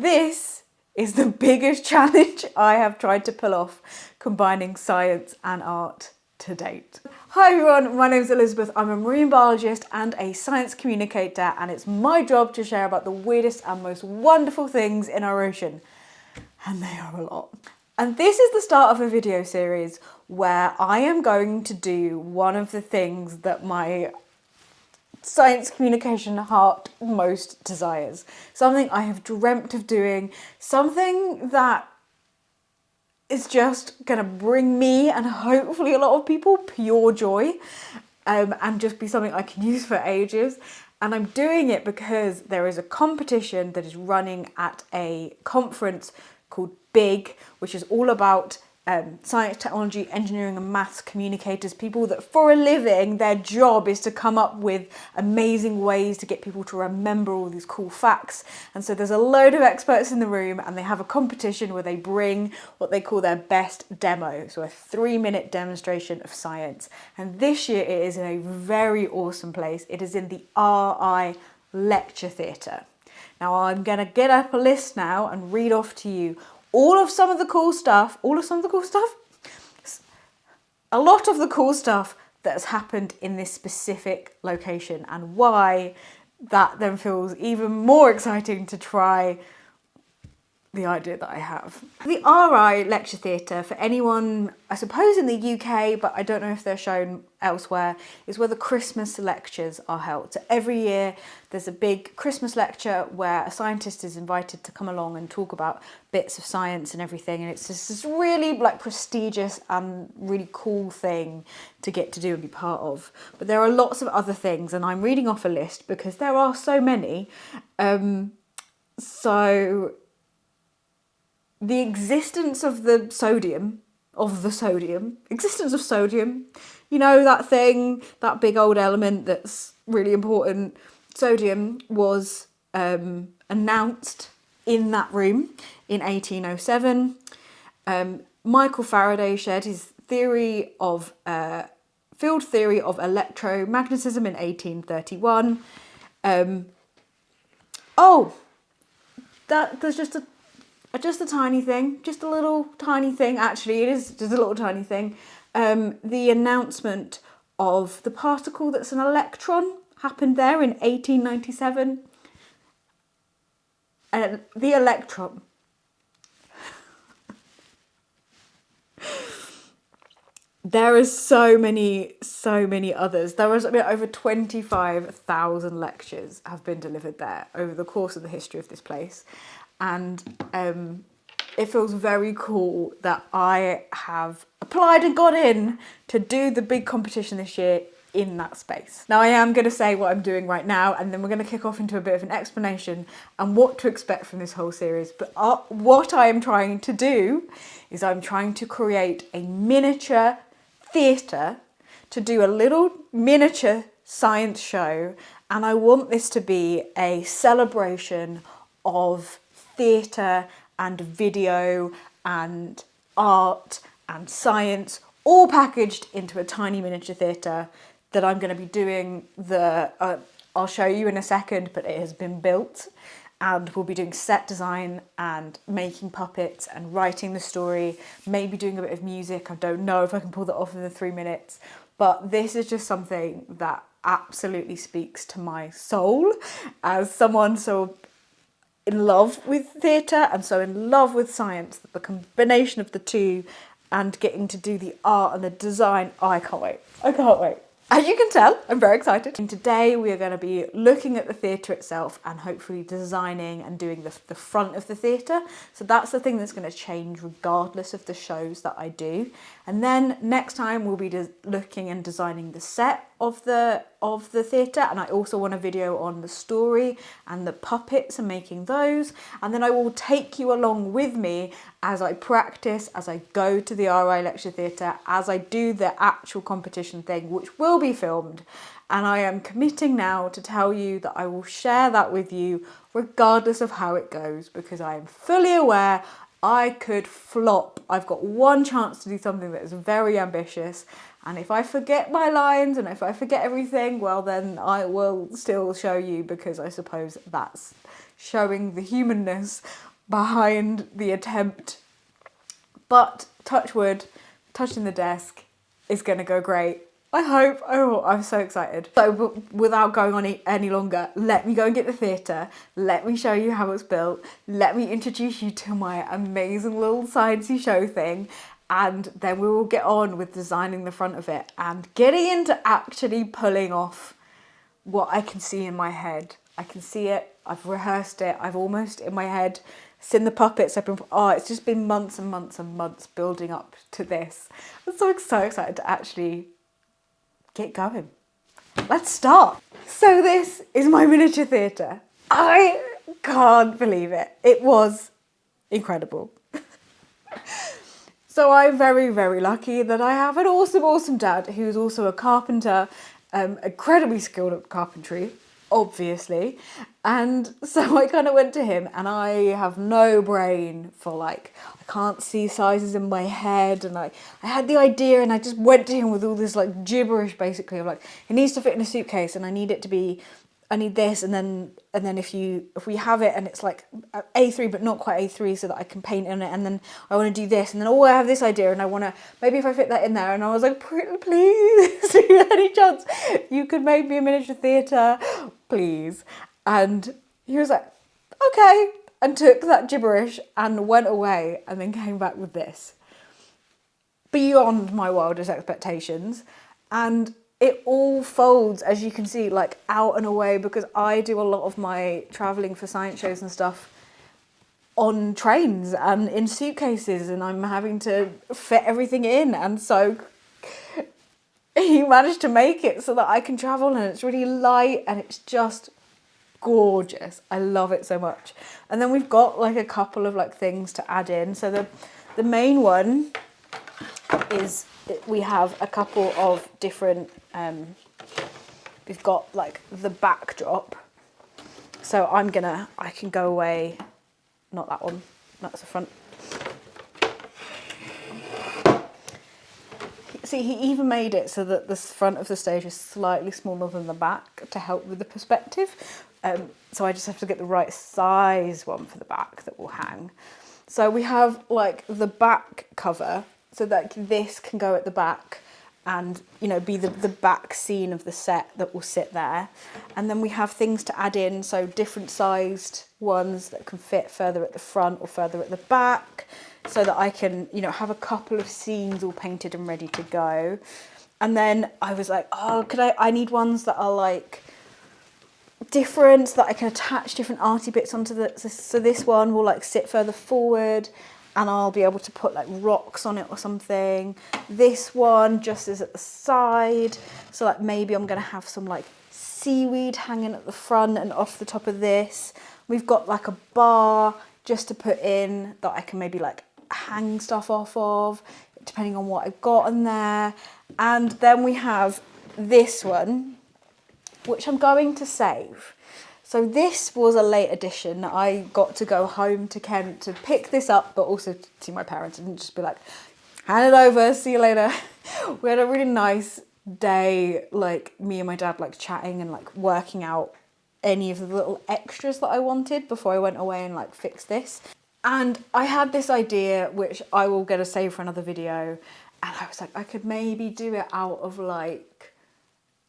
This is the biggest challenge I have tried to pull off, combining science and art to date. Hi everyone, my name is Elizabeth. I'm a marine biologist and a science communicator, and it's my job to share about the weirdest and most wonderful things in our ocean. And they are a lot. And this is the start of a video series where I am going to do one of the things that my science communication heart most desires. Something I have dreamt of doing, something that is just gonna bring me and hopefully a lot of people pure joy, and just be something I can use for ages. And I'm doing it because there is a competition that is running at a conference called BIG, which is all about science, technology, engineering and maths communicators, people that for a living, their job is to come up with amazing ways to get people to remember all these cool facts. And so there's a load of experts in the room, and they have a competition where they bring what they call their best demo, so a 3-minute demonstration of science. And this year it is in a very awesome place. It is in the RI Lecture Theatre. Now I'm gonna get up a list now and read off to you a lot of the cool stuff that has happened in this specific location, and why that then feels even more exciting to try the idea that I have. The RI Lecture Theatre, for anyone, I suppose in the UK, but I don't know if they're shown elsewhere, is where the Christmas lectures are held. So every year there's a big Christmas lecture where a scientist is invited to come along and talk about bits of science and everything, and it's just this really prestigious and really cool thing to get to do and be part of. But there are lots of other things, and I'm reading off a list because there are so many. The existence of sodium, you know, that thing, that big old element that's really important. Sodium was announced in that room in 1807. Michael Faraday shared his theory of field theory of electromagnetism in 1831. There's just a tiny thing, just a little tiny thing. Actually, it is just a little tiny thing. The announcement of the particle that's an electron happened there in 1897. And the electron. There are so many others. There was over 25,000 lectures have been delivered there over the course of the history of this place. And it feels very cool that I have applied and got in to do the big competition this year in that space. Now I am going to say what I'm doing right now, and then we're going to kick off into a bit of an explanation and what to expect from this whole series. But what I am trying to do is I'm trying to create a miniature theatre to do a little miniature science show, and I want this to be a celebration of theatre and video and art and science all packaged into a tiny miniature theatre that I'm going to be doing I'll show you in a second, but it has been built, and we'll be doing set design and making puppets and writing the story, maybe doing a bit of music. I don't know if I can pull that off in the 3 minutes, but this is just something that absolutely speaks to my soul as someone so in love with theatre and so in love with science, that the combination of the two and getting to do the art and the design, I can't wait. As you can tell, I'm very excited. And today we are going to be looking at the theatre itself and hopefully designing and doing the front of the theatre. So that's the thing that's going to change regardless of the shows that I do. And then next time we'll be looking and designing the set of the theatre, and I also want a video on the story and the puppets and making those. And then I will take you along with me as I practice, as I go to the RI Lecture Theatre, as I do the actual competition thing, which will be filmed. And I am committing now to tell you that I will share that with you regardless of how it goes, because I am fully aware I could flop. I've got one chance to do something that is very ambitious, and if I forget my lines and if I forget everything, well then I will still show you, because I suppose that's showing the humanness behind the attempt. But touch wood, touching the desk is going to go great. I hope. Oh, I'm so excited. So without going on any longer, let me go and get the theatre. Let me show you how it's built. Let me introduce you to my amazing little sciencey show thing. And then we will get on with designing the front of it and getting into actually pulling off what I can see in my head. I can see it. I've rehearsed it. I've almost in my head seen the puppets. It's just been months and months and months building up to this. I'm so excited to actually get going. Let's start. So this is my miniature theatre. I can't believe it. It was incredible. So I'm very, very lucky that I have an awesome, awesome dad who's also a carpenter, incredibly skilled at carpentry, obviously. And so I kind of went to him, and I have no brain for like, I can't see sizes in my head. And I had the idea, and I just went to him with all this like gibberish basically of like, it needs to fit in a suitcase, and I need it to be, I need this, and then if we have it and it's like A3 but not quite A3 so that I can paint in it, and then I want to do this, and then I have this idea and I want to, maybe if I fit that in there, and I was like, please, any chance you could make me a miniature theatre, please? And he was like, okay, and took that gibberish and went away, and then came back with this. Beyond my wildest expectations. And it all folds, as you can see, like out and away, because I do a lot of my travelling for science shows and stuff on trains and in suitcases, and I'm having to fit everything in. And so he managed to make it so that I can travel, and it's really light and it's just gorgeous. I love it so much. And then we've got like a couple of like things to add in. So the main one is we have a couple of different we've got like the backdrop. So I can go away, not that one, that's the front. See, he even made it so that the front of the stage is slightly smaller than the back to help with the perspective. So I just have to get the right size one for the back that will hang. So we have like the back cover, so that this can go at the back and, you know, be the back scene of the set that will sit there. And then we have things to add in, so different sized ones that can fit further at the front or further at the back, so that I can, you know, have a couple of scenes all painted and ready to go. And then I was like, oh, I need ones that are like different, so that I can attach different arty bits onto so this one will like sit further forward, and I'll be able to put like rocks on it or something. This one just is at the side, so like maybe I'm gonna have some like seaweed hanging at the front and off the top of this. We've got like a bar just to put in that I can maybe like hang stuff off of, depending on what I've got in there. And then we have this one, which I'm going to save. So this was a late addition. I got to go home to Kent to pick this up, but also to see my parents and just be like, hand it over, see you later. We had a really nice day, like me and my dad like chatting and like working out any of the little extras that I wanted before I went away and like fixed this. And I had this idea, which I will get a save for another video. And I was like, I could maybe do it out of like,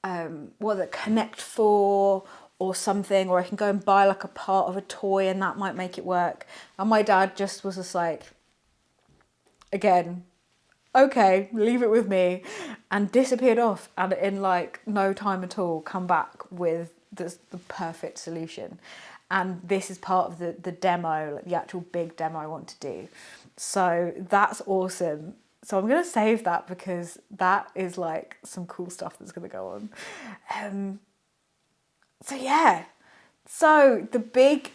Connect 4 or something, or I can go and buy like a part of a toy and that might make it work. And my dad just was just like, again, okay, leave it with me, and disappeared off, and in like no time at all come back with the perfect solution. And this is part of the demo, like the actual big demo I want to do. So that's awesome. So I'm going to save that, because that is like some cool stuff that's going to go on. So yeah, so the big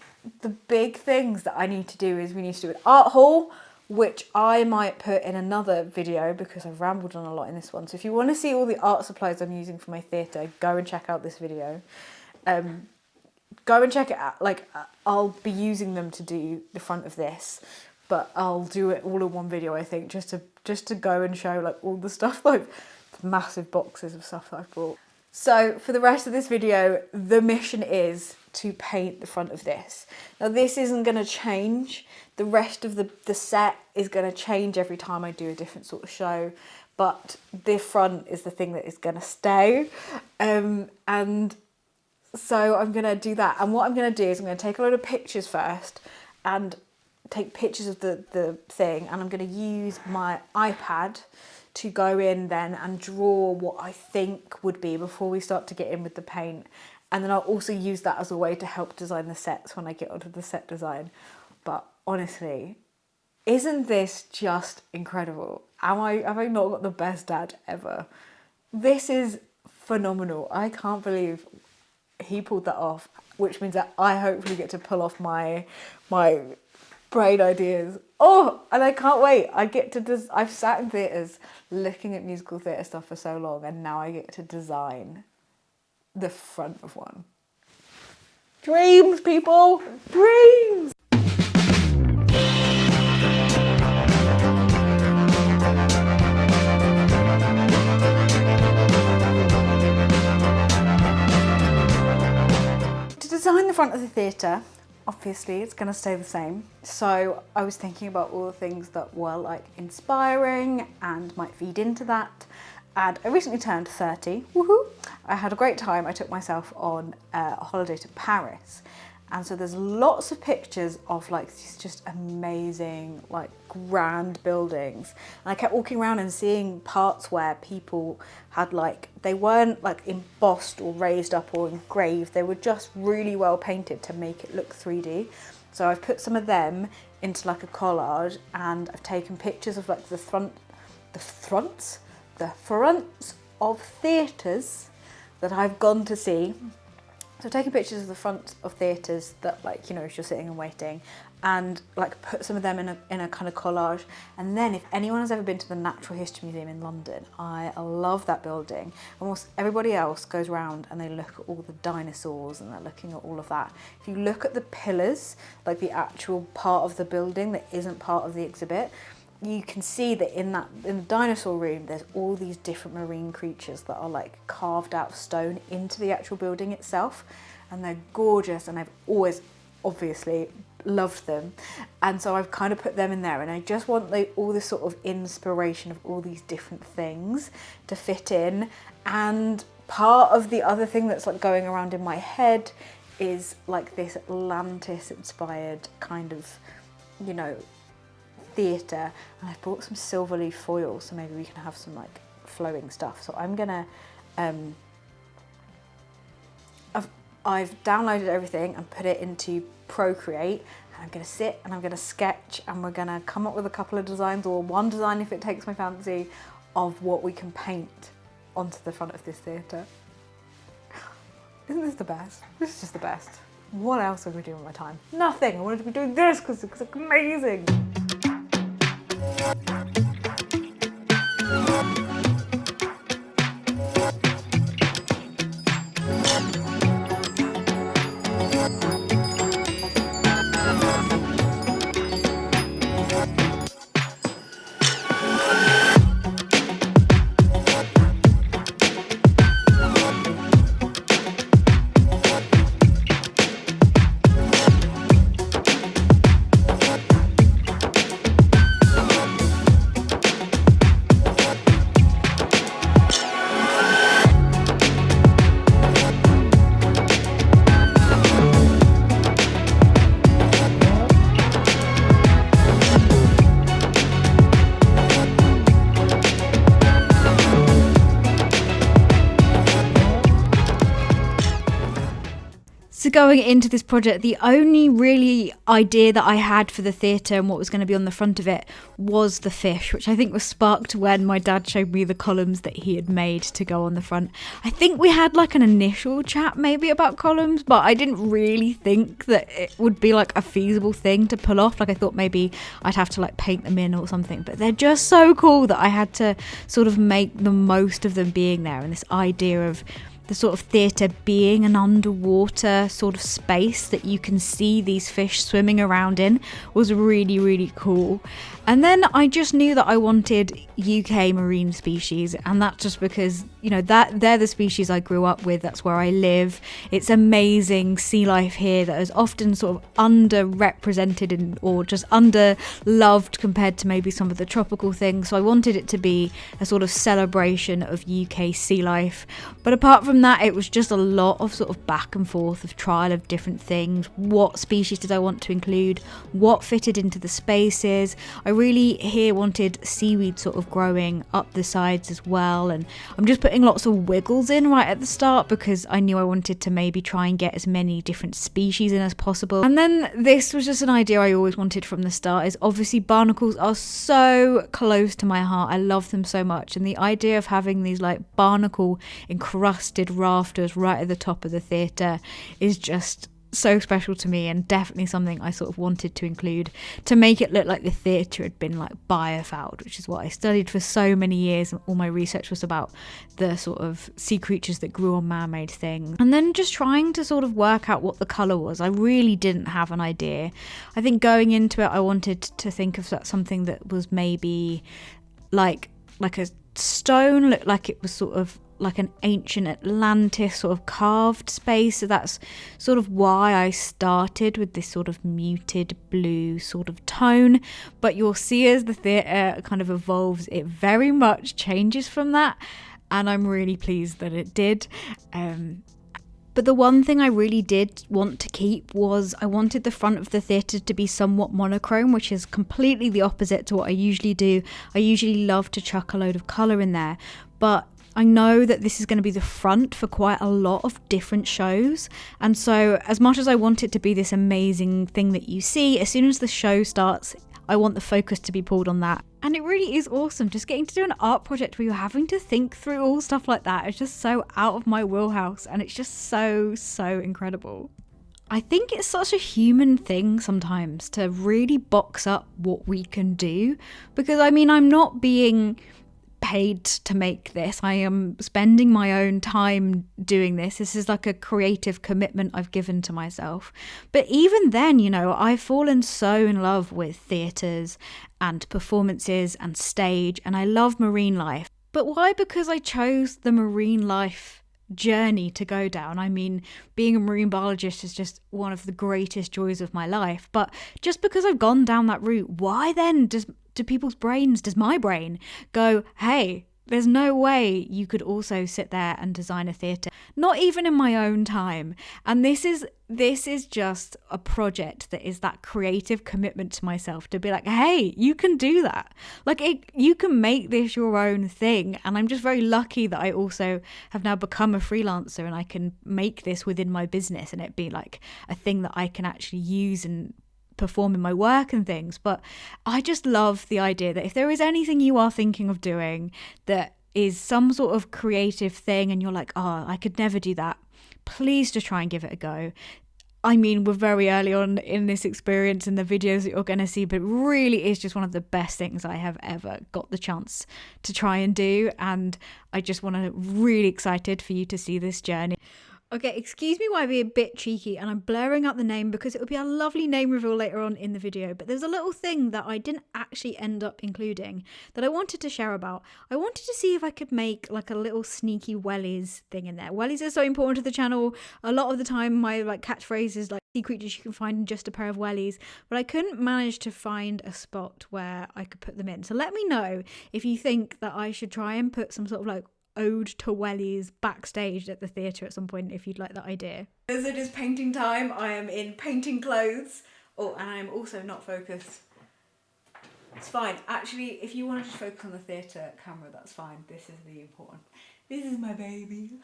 things that I need to do is we need to do an art haul, which I might put in another video because I've rambled on a lot in this one. So if you want to see all the art supplies I'm using for my theatre, go and check out this video. Go and check it out. Like, I'll be using them to do the front of this, but I'll do it all in one video, I think, just to go and show like all the stuff, like massive boxes of stuff that I've brought. So for the rest of this video, the mission is to paint the front of this. Now this isn't going to change. The rest of the set is going to change every time I do a different sort of show, but the front is the thing that is going to stay. And so I'm going to do that. And what I'm going to do is I'm going to take a load of pictures first and take pictures of the thing, and I'm going to use my iPad to go in then and draw what I think would be before we start to get in with the paint. And then I'll also use that as a way to help design the sets when I get onto the set design. But honestly, isn't this just incredible? Have I not got the best dad ever? This is phenomenal. I can't believe he pulled that off, which means that I hopefully get to pull off my brain ideas. Oh, and I can't wait. I've sat in theatres looking at musical theatre stuff for so long, and now I get to design the front of one. Dreams, people! Dreams! To design the front of the theatre, obviously it's going to stay the same. So I was thinking about all the things that were like inspiring and might feed into that. And I recently turned 30, woohoo! I had a great time. I took myself on a holiday to Paris. And so there's lots of pictures of like these just amazing, like grand buildings. And I kept walking around and seeing parts where people had like, they weren't like embossed or raised up or engraved. They were just really well painted to make it look 3D. So I've put some of them into like a collage, and I've taken pictures of like the fronts of theatres that I've gone to see. So I've taken pictures of the front of theatres that, like, you know, if you're sitting and waiting, and like put some of them in a kind of collage. And then if anyone has ever been to the Natural History Museum in London, I love that building. Almost everybody else goes around and they look at all the dinosaurs and they're looking at all of that. If you look at the pillars, like the actual part of the building that isn't part of the exhibit, you can see that in the dinosaur room, there's all these different marine creatures that are like carved out of stone into the actual building itself, and they're gorgeous, and I've always obviously loved them. And so I've kind of put them in there, and I just want all this sort of inspiration of all these different things to fit in. And part of the other thing that's like going around in my head is like this Atlantis inspired kind of, you know, theatre, and I've bought some silver leaf foil, so maybe we can have some like flowing stuff. So I'm gonna I've downloaded everything and put it into Procreate, and I'm gonna sit and I'm gonna sketch, and we're gonna come up with a couple of designs, or one design if it takes my fancy, of what we can paint onto the front of this theatre. Isn't this the best? This is just the best. What else are we doing with my time? Nothing. I wanted to be doing this because it's amazing. So going into this project, the only really idea that I had for the theatre and what was going to be on the front of it was the fish, which I think was sparked when my dad showed me the columns that he had made to go on the front. I think we had like an initial chat maybe about columns, but I didn't really think that it would be like a feasible thing to pull off. Like I thought maybe I'd have to like paint them in or something, but they're just so cool that I had to sort of make the most of them being there, and this idea of the sort of theatre being an underwater sort of space that you can see these fish swimming around in was really, really cool. And then I just knew that I wanted UK marine species, and that's just because you know, that they're the species I grew up with. That's where I live. It's amazing sea life here that is often sort of underrepresented or just under loved compared to maybe some of the tropical things. So I wanted it to be a sort of celebration of UK sea life. But apart from that, it was just a lot of sort of back and forth of trial of different things. What species did I want to include? What fitted into the spaces? I really here wanted seaweed sort of growing up the sides as well, and I'm just putting lots of wiggles in right at the start because I knew I wanted to maybe try and get as many different species in as possible. And then this was just an idea I always wanted from the start, is obviously barnacles are so close to my heart. I love them so much, and the idea of having these like barnacle encrusted rafters right at the top of the theatre is just so special to me, and definitely something I sort of wanted to include to make it look like the theatre had been like biofouled, which is what I studied for so many years, and all my research was about the sort of sea creatures that grew on man-made things. And then just trying to sort of work out what the colour was, I really didn't have an idea. I think going into it I wanted to think of something that was maybe like a stone, looked like it was sort of like an ancient Atlantis sort of carved space. So that's sort of why I started with this sort of muted blue sort of tone. But you'll see as the theatre kind of evolves, it very much changes from that. And I'm really pleased that it did. But the one thing I really did want to keep was I wanted the front of the theatre to be somewhat monochrome, which is completely the opposite to what I usually do. I usually love to chuck a load of colour in there. But I know that this is going to be the front for quite a lot of different shows. And so as much as I want it to be this amazing thing that you see, as soon as the show starts, I want the focus to be pulled on that. And it really is awesome just getting to do an art project where you're having to think through all stuff like that. It's just so out of my wheelhouse, and it's just so incredible. I think it's such a human thing sometimes to really box up what we can do, because I mean, I'm not being paid to make this. I am spending my own time doing this. This is like a creative commitment I've given to myself. But even then, you know, I've fallen so in love with theatres and performances and stage, and I love marine life. But why? Because I chose the marine life journey to go down. I mean, being a marine biologist is just one of the greatest joys of my life. But just because I've gone down that route, why then does my brain go, hey, there's no way you could also sit there and design a theatre, not even in my own time. And this is just a project that is that creative commitment to myself to be like, hey, you can do that. Like, you can make this your own thing. And I'm just very lucky that I also have now become a freelancer and I can make this within my business and it be like a thing that I can actually use and perform in my work and things. But I just love the idea that if there is anything you are thinking of doing that is some sort of creative thing and you're like, oh, I could never do that, please just try and give it a go. I mean, we're very early on in this experience in the videos that you're going to see, but it really is just one of the best things I have ever got the chance to try and do. And I just want to really excited for you to see this journey. Okay, excuse me while I be a bit cheeky and I'm blurring out the name because it will be a lovely name reveal later on in the video, but there's a little thing that I didn't actually end up including that I wanted to share about. I wanted to see if I could make like a little sneaky wellies thing in there. Wellies are so important to the channel. A lot of the time my like catchphrase is like sea creatures you can find in just a pair of wellies, but I couldn't manage to find a spot where I could put them in. So let me know if you think that I should try and put some sort of like ode to wellies backstage at the theatre at some point if you'd like that idea. As it is painting time, I am in painting clothes. Oh, and I am also not focused. It's fine. Actually, if you want to just focus on the theatre camera, that's fine. This is the important. This is my baby.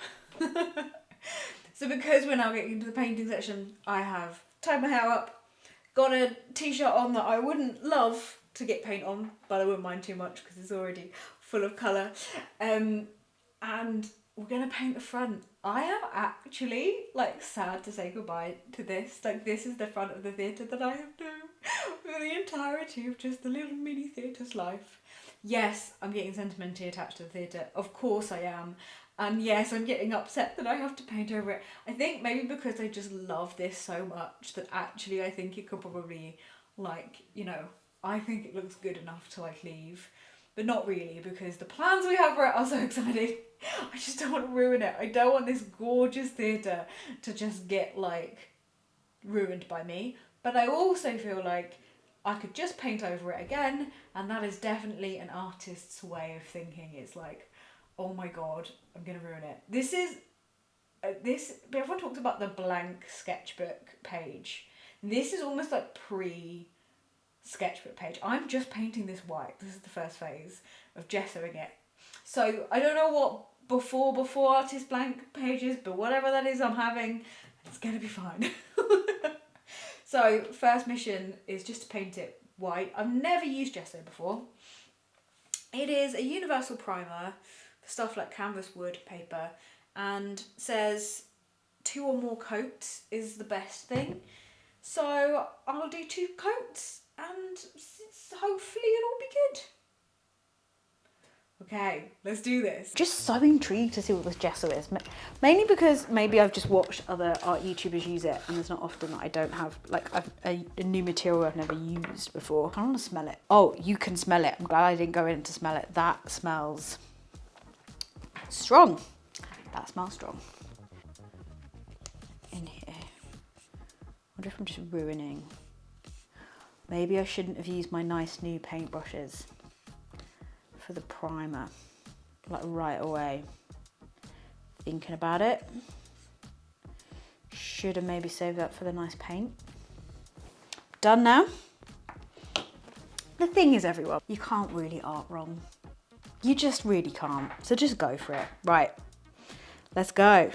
So because we're now getting into the painting section, I have tied my hair up, got a t-shirt on that I wouldn't love to get paint on, but I wouldn't mind too much because it's already full of colour. And we're going to paint the front. I am actually like sad to say goodbye to this. Like, this is the front of the theatre that I have known for the entirety of just the little mini theatre's life. Yes, I'm getting sentimentally attached to the theatre. Of course I am. And yes, I'm getting upset that I have to paint over it. I think maybe because I just love this so much that actually I think it could probably, like, you know, I think it looks good enough to like leave. but not really, because the plans we have for it are so exciting. I just don't want to ruin it. I don't want this gorgeous theatre to just get like ruined by me. But I also feel like I could just paint over it again, and that is definitely an artist's way of thinking. It's like, oh my god, I'm gonna ruin it. This is everyone talks about the blank sketchbook page. This is almost like sketchbook page. I'm just painting this white. This is the first phase of gessoing it. So I don't know what before artist blank page is, but whatever that is I'm having, it's gonna be fine. So first mission is just to paint it white. I've never used gesso before. It is a universal primer for stuff like canvas, wood, paper, and says 2 or more coats is the best thing. So I'll do 2 coats and hopefully it'll be good. Okay, let's do this. Just so intrigued to see what this gesso is. Mainly because maybe I've just watched other art YouTubers use it, and it's not often that I don't have like a new material I've never used before. I want to smell it. Oh, you can smell it. I'm glad I didn't go in to smell it. That smells strong. That smells strong. In here. I wonder if I'm just ruining. Maybe I shouldn't have used my nice new paintbrushes for the primer, like right away. Thinking about it. Should have maybe saved that for the nice paint. Done now. The thing is, everyone, you can't really art wrong. You just really can't. So just go for it. Right, let's go.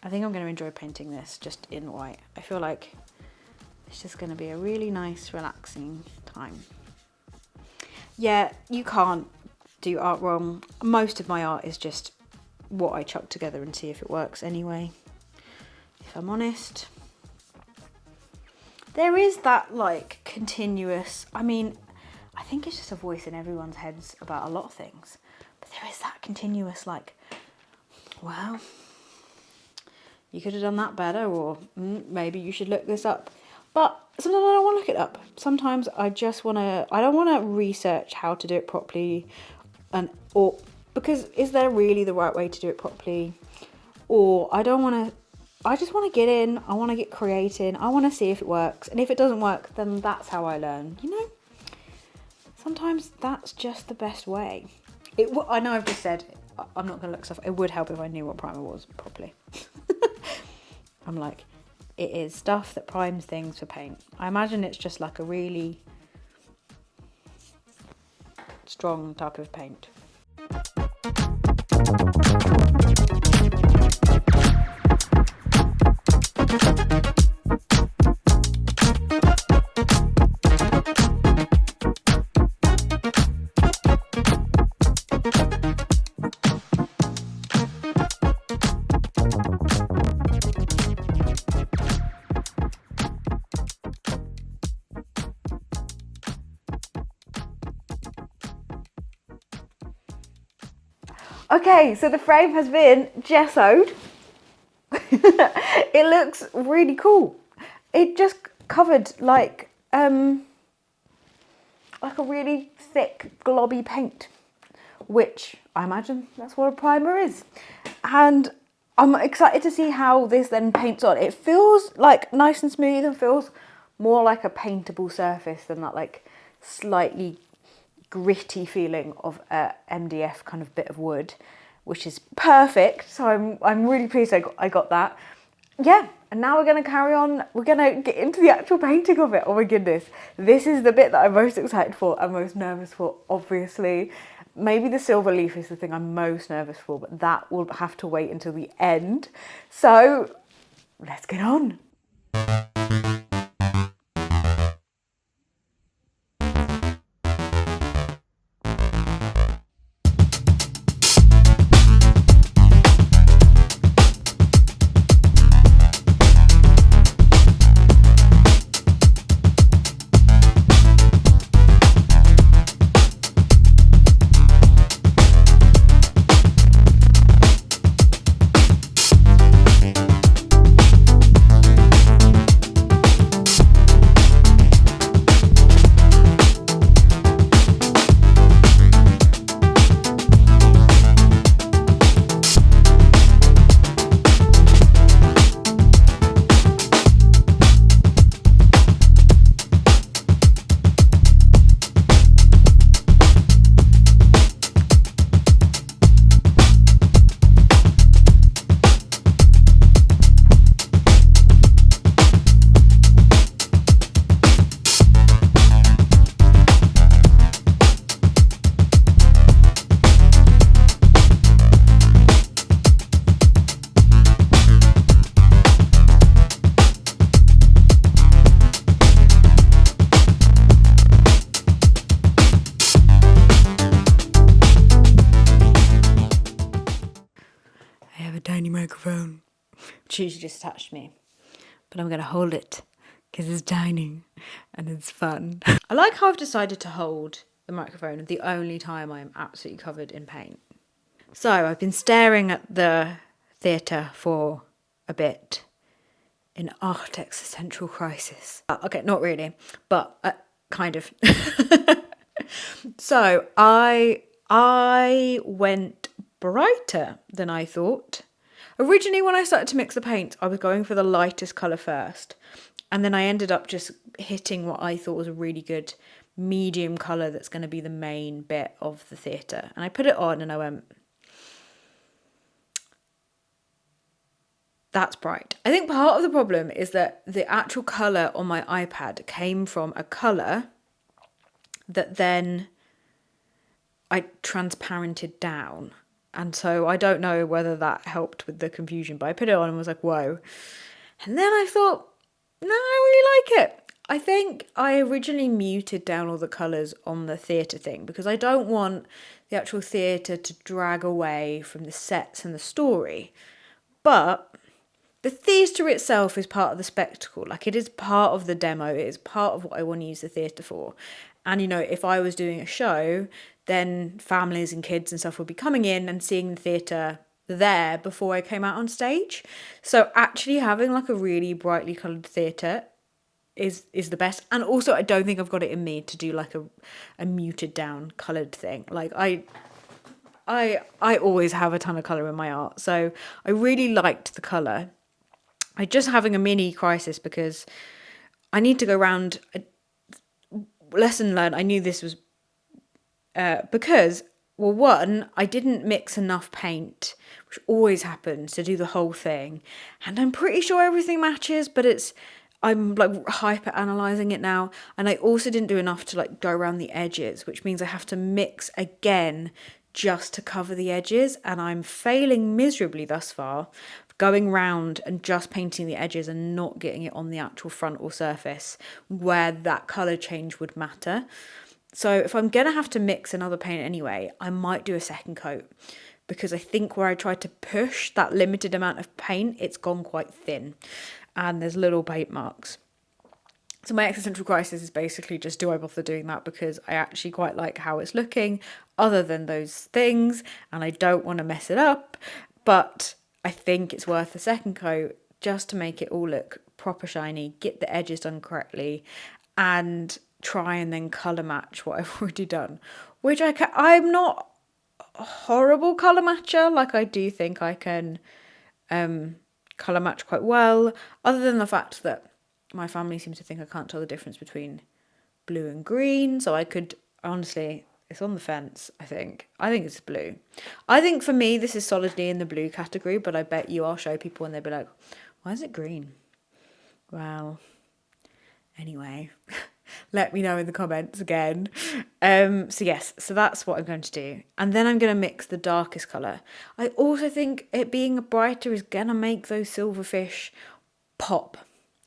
I think I'm going to enjoy painting this just in white. I feel like it's just going to be a really nice, relaxing time. Yeah, you can't do art wrong. Most of my art is just what I chuck together and see if it works anyway, if I'm honest. There is that like continuous, I mean, I think it's just a voice in everyone's heads about a lot of things, but there is that continuous like, well, you could have done that better, or maybe you should look this up. But sometimes I don't want to look it up. Sometimes I just want to, I don't want to research how to do it properly, or because is there really the right way to do it properly? Or I don't want to, I just want to get in, I want to get creating, I want to see if it works. And if it doesn't work, then that's how I learn, you know? Sometimes that's just the best way. I know I've just said, I'm not going to look stuff, it would help if I knew what primer was properly. I'm like, it is stuff that primes things for paint. I imagine it's just like a really strong type of paint. Okay, so the frame has been gessoed. It looks really cool. It just covered like a really thick globby paint, which I imagine that's what a primer is. And I'm excited to see how this then paints on. It feels like nice and smooth and feels more like a paintable surface than that like slightly gritty feeling of a MDF kind of bit of wood, which is perfect. So I'm really pleased I got that. Yeah, and now we're going to carry on. We're going to get into the actual painting of it. Oh my goodness. This is the bit that I'm most excited for and most nervous for, obviously. Maybe the silver leaf is the thing I'm most nervous for, but that will have to wait until the end. So let's get on. choose to just attach to me. But I'm going to hold it because it's tiny and it's fun. I like how I've decided to hold the microphone the only time I am absolutely covered in paint. So I've been staring at the theatre for a bit in art existential crisis. Okay, not really, but kind of. So I went brighter than I thought. Originally, when I started to mix the paints, I was going for the lightest colour first. And then I ended up just hitting what I thought was a really good medium colour that's going to be the main bit of the theatre. And I put it on and I went, that's bright. I think part of the problem is that the actual colour on my iPad came from a colour that then I transparented down. And so I don't know whether that helped with the confusion, but I put it on and was like, whoa. And then I thought, no, I really like it. I think I originally muted down all the colours on the theatre thing because I don't want the actual theatre to drag away from the sets and the story. But the theatre itself is part of the spectacle. Like, it is part of the demo. It is part of what I want to use the theatre for. And, you know, if I was doing a show, then families and kids and stuff would be coming in and seeing the theatre there before I came out on stage. So actually having like a really brightly coloured theatre is the best. And also I don't think I've got it in me to do like a muted down coloured thing. Like I always have a ton of colour in my art. So I really liked the colour. I'm just having a mini crisis because I need to go around. Lesson learned, I knew this was because, well, one, I didn't mix enough paint, which always happens, to do the whole thing. And I'm pretty sure everything matches, but I'm like hyper analysing it now. And I also didn't do enough to like go around the edges, which means I have to mix again just to cover the edges. And I'm failing miserably thus far, going round and just painting the edges and not getting it on the actual frontal surface where that colour change would matter. So if I'm going to have to mix another paint anyway, I might do a second coat because I think where I tried to push that limited amount of paint, it's gone quite thin and there's little paint marks. So my existential crisis is basically just, do I bother doing that because I actually quite like how it's looking other than those things and I don't want to mess it up, but I think it's worth a second coat just to make it all look proper shiny, get the edges done correctly and try and then colour match what I've already done, which I'm not a horrible colour matcher. Like I do think I can colour match quite well, other than the fact that my family seems to think I can't tell the difference between blue and green. So I could, honestly, it's on the fence, I think. I think it's blue. I think for me, this is solidly in the blue category, but I bet you I'll show people and they'll be like, why is it green? Well, anyway, let me know in the comments again. So yes, so that's what I'm going to do. And then I'm going to mix the darkest colour. I also think it being brighter is going to make those silverfish pop.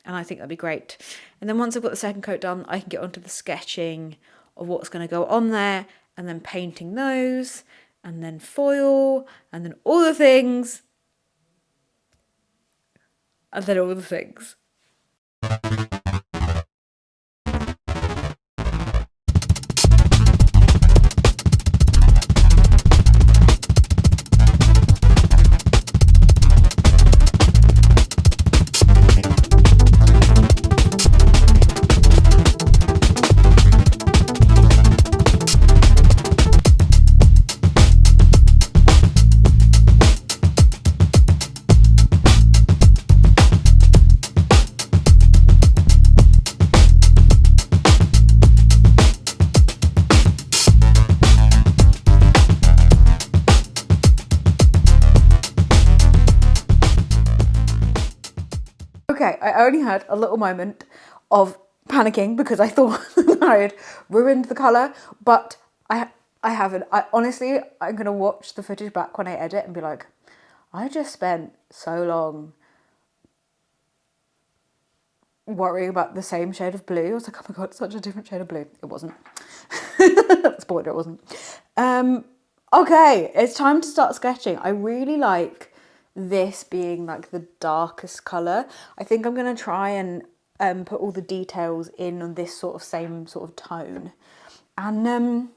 And I think that'd be great. And then once I've got the second coat done, I can get onto the sketching of what's going to go on there and then painting those and then foil and then all the things. And then all the things. Okay, I only had a little moment of panicking because I thought I had ruined the colour, but I haven't. Honestly, I'm going to watch the footage back when I edit and be like, I just spent so long worrying about the same shade of blue. I was like, oh my god, it's such a different shade of blue. It wasn't. Spoiler, it wasn't. Okay, it's time to start sketching. I really like this being like the darkest colour. I think I'm going to try and put all the details in on this sort of same sort of tone. And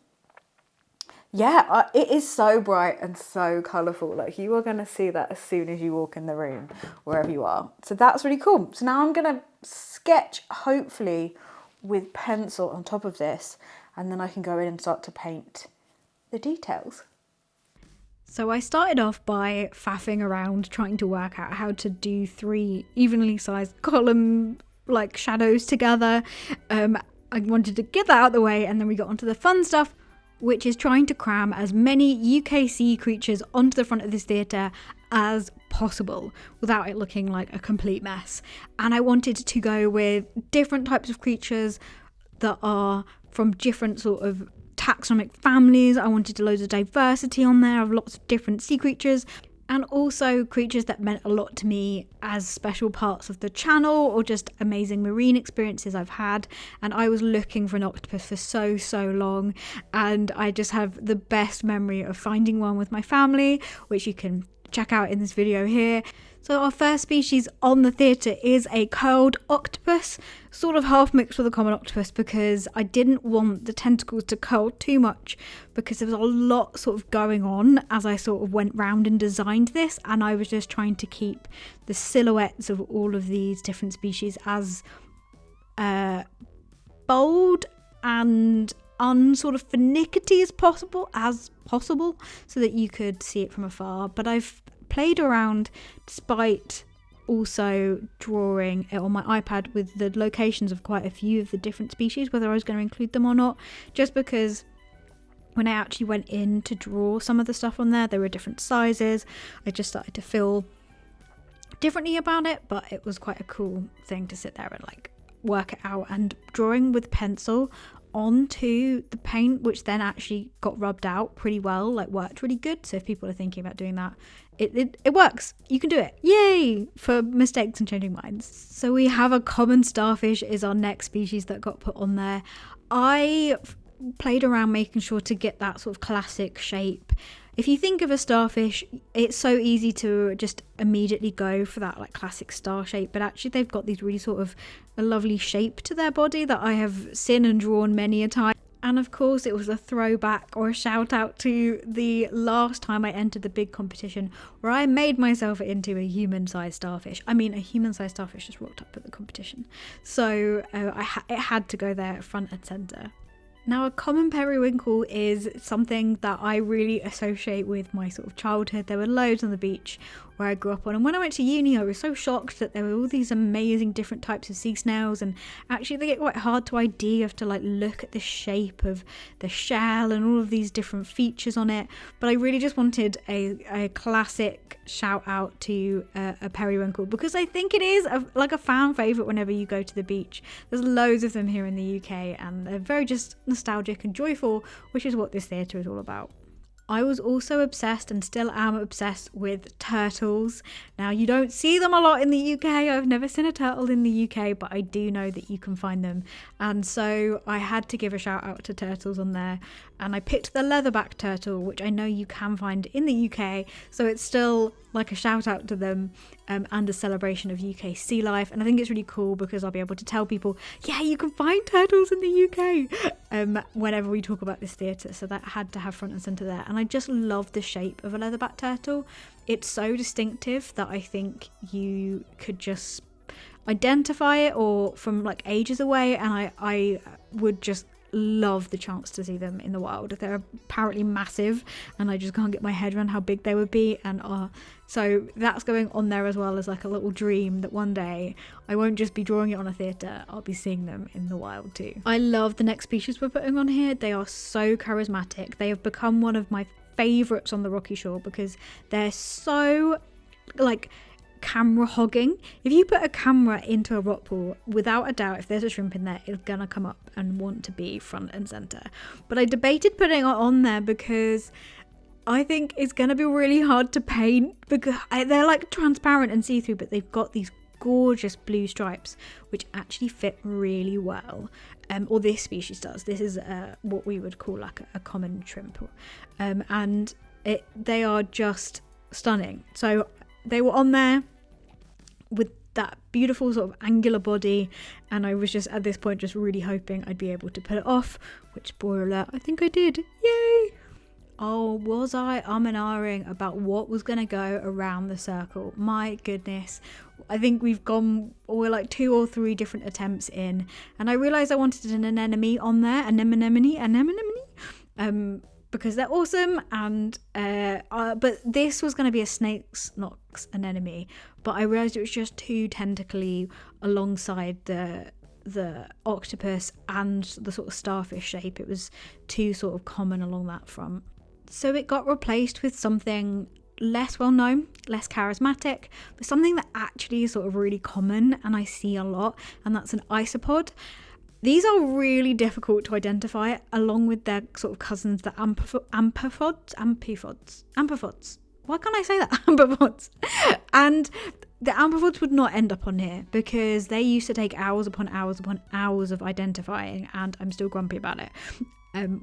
yeah, it is so bright and so colourful. Like, you are going to see that as soon as you walk in the room, wherever you are. So that's really cool. So now I'm going to sketch, hopefully, with pencil on top of this, and then I can go in and start to paint the details. So I started off by faffing around trying to work out how to do 3 evenly sized column like shadows together. I wanted to get that out of the way, and then we got onto the fun stuff, which is trying to cram as many UKC creatures onto the front of this theatre as possible without it looking like a complete mess. And I wanted to go with different types of creatures that are from different sort of taxonomic families. I wanted loads of diversity on there of lots of different sea creatures, and also creatures that meant a lot to me as special parts of the channel or just amazing marine experiences I've had. And I was looking for an octopus for so long, and I just have the best memory of finding one with my family, which you can check out in this video here. So our first species on the theatre is a curled octopus, sort of half mixed with a common octopus, because I didn't want the tentacles to curl too much, because there was a lot sort of going on as I sort of went round and designed this, and I was just trying to keep the silhouettes of all of these different species as bold and unsort of finicky as possible, so that you could see it from afar. But I've played around, despite also drawing it on my iPad, with the locations of quite a few of the different species, whether I was going to include them or not, just because when I actually went in to draw some of the stuff on there, there were different sizes. I just started to feel differently about it, but it was quite a cool thing to sit there and like work it out. And drawing with pencil onto the paint, which then actually got rubbed out pretty well, like worked really good. So if people are thinking about doing that, it works. You can do it. Yay for mistakes and changing minds. So we have a common starfish is our next species that got put on there. I played around making sure to get that sort of classic shape. If you think of a starfish, it's so easy to just immediately go for that like classic star shape, but actually they've got these really sort of a lovely shape to their body that I have seen and drawn many a time. And of course it was a throwback or a shout out to the last time I entered the big competition, where I made myself into a human-sized starfish. I mean, a human-sized starfish just rocked up at the competition, so it had to go there front and centre. Now, a common periwinkle is something that I really associate with my sort of childhood. There were loads on the beach where I grew up on, and when I went to uni I was so shocked that there were all these amazing different types of sea snails, and actually they get quite hard to ID. You have to like look at the shape of the shell and all of these different features on it. But I really just wanted a classic shout out to a periwinkle, because I think it is like a fan favourite whenever you go to the beach. There's loads of them here in the UK, and they're very just nostalgic and joyful, which is what this theatre is all about. I was also obsessed, and still am obsessed, with turtles. Now, you don't see them a lot in the UK. I've never seen a turtle in the UK, but I do know that you can find them. And so I had to give a shout out to turtles on there. And I picked the leatherback turtle, which I know you can find in the UK. So it's still like a shout out to them, and a celebration of UK sea life. And I think it's really cool because I'll be able to tell people, yeah, you can find turtles in the UK, whenever we talk about this theatre. So that had to have front and centre there. And I just love the shape of a leatherback turtle. It's so distinctive that I think you could just identify it or from like ages away, and I would just love the chance to see them in the wild. They're apparently massive, and I just can't get my head around how big they would be, and so that's going on there as well as like a little dream that one day I won't just be drawing it on a theatre, I'll be seeing them in the wild too. I love the next species we're putting on here. They are so charismatic. They have become one of my favourites on the rocky shore because they're so like camera hogging. If you put a camera into a rock pool, without a doubt, if there's a shrimp in there, it's gonna come up and want to be front and center. But I debated putting it on there because I think it's gonna be really hard to paint, because they're like transparent and see-through, but they've got these gorgeous blue stripes which actually fit really well, or this species does. This is what we would call like a common shrimp, and they are just stunning. So they were on there with that beautiful sort of angular body, and I was just at this point just really hoping I'd be able to pull it off, which, spoiler alert, I think I did. Yay! Oh, was I and ahhing about what was going to go around the circle? My goodness. I think we're like 2 or 3 different attempts in, and I realised I wanted an anemone on there, anemone, because they're awesome, and but this was going to be a snake's nox anemone, but I realised it was just too tentacly alongside the octopus and the sort of starfish shape. It was too sort of common along that front. So it got replaced with something less well known, less charismatic, but something that actually is sort of really common and I see a lot, and that's an isopod. These are really difficult to identify, along with their sort of cousins, the amphipods. Why can't I say that? Amphipods. And the amphipods would not end up on here because they used to take hours upon hours upon hours of identifying, and I'm still grumpy about it.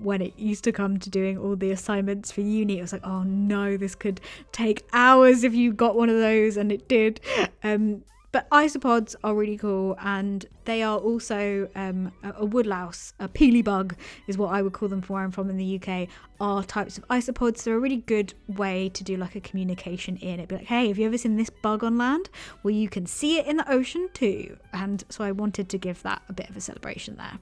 When it used to come to doing all the assignments for uni, it was like, oh no, this could take hours if you got one of those, and it did. But isopods are really cool, and they are also a woodlouse, a peely bug is what I would call them from where I'm from in the UK, are types of isopods. They're a really good way to do like a communication in. It'd be like, hey, have you ever seen this bug on land? Well, you can see it in the ocean too. And so I wanted to give that a bit of a celebration there.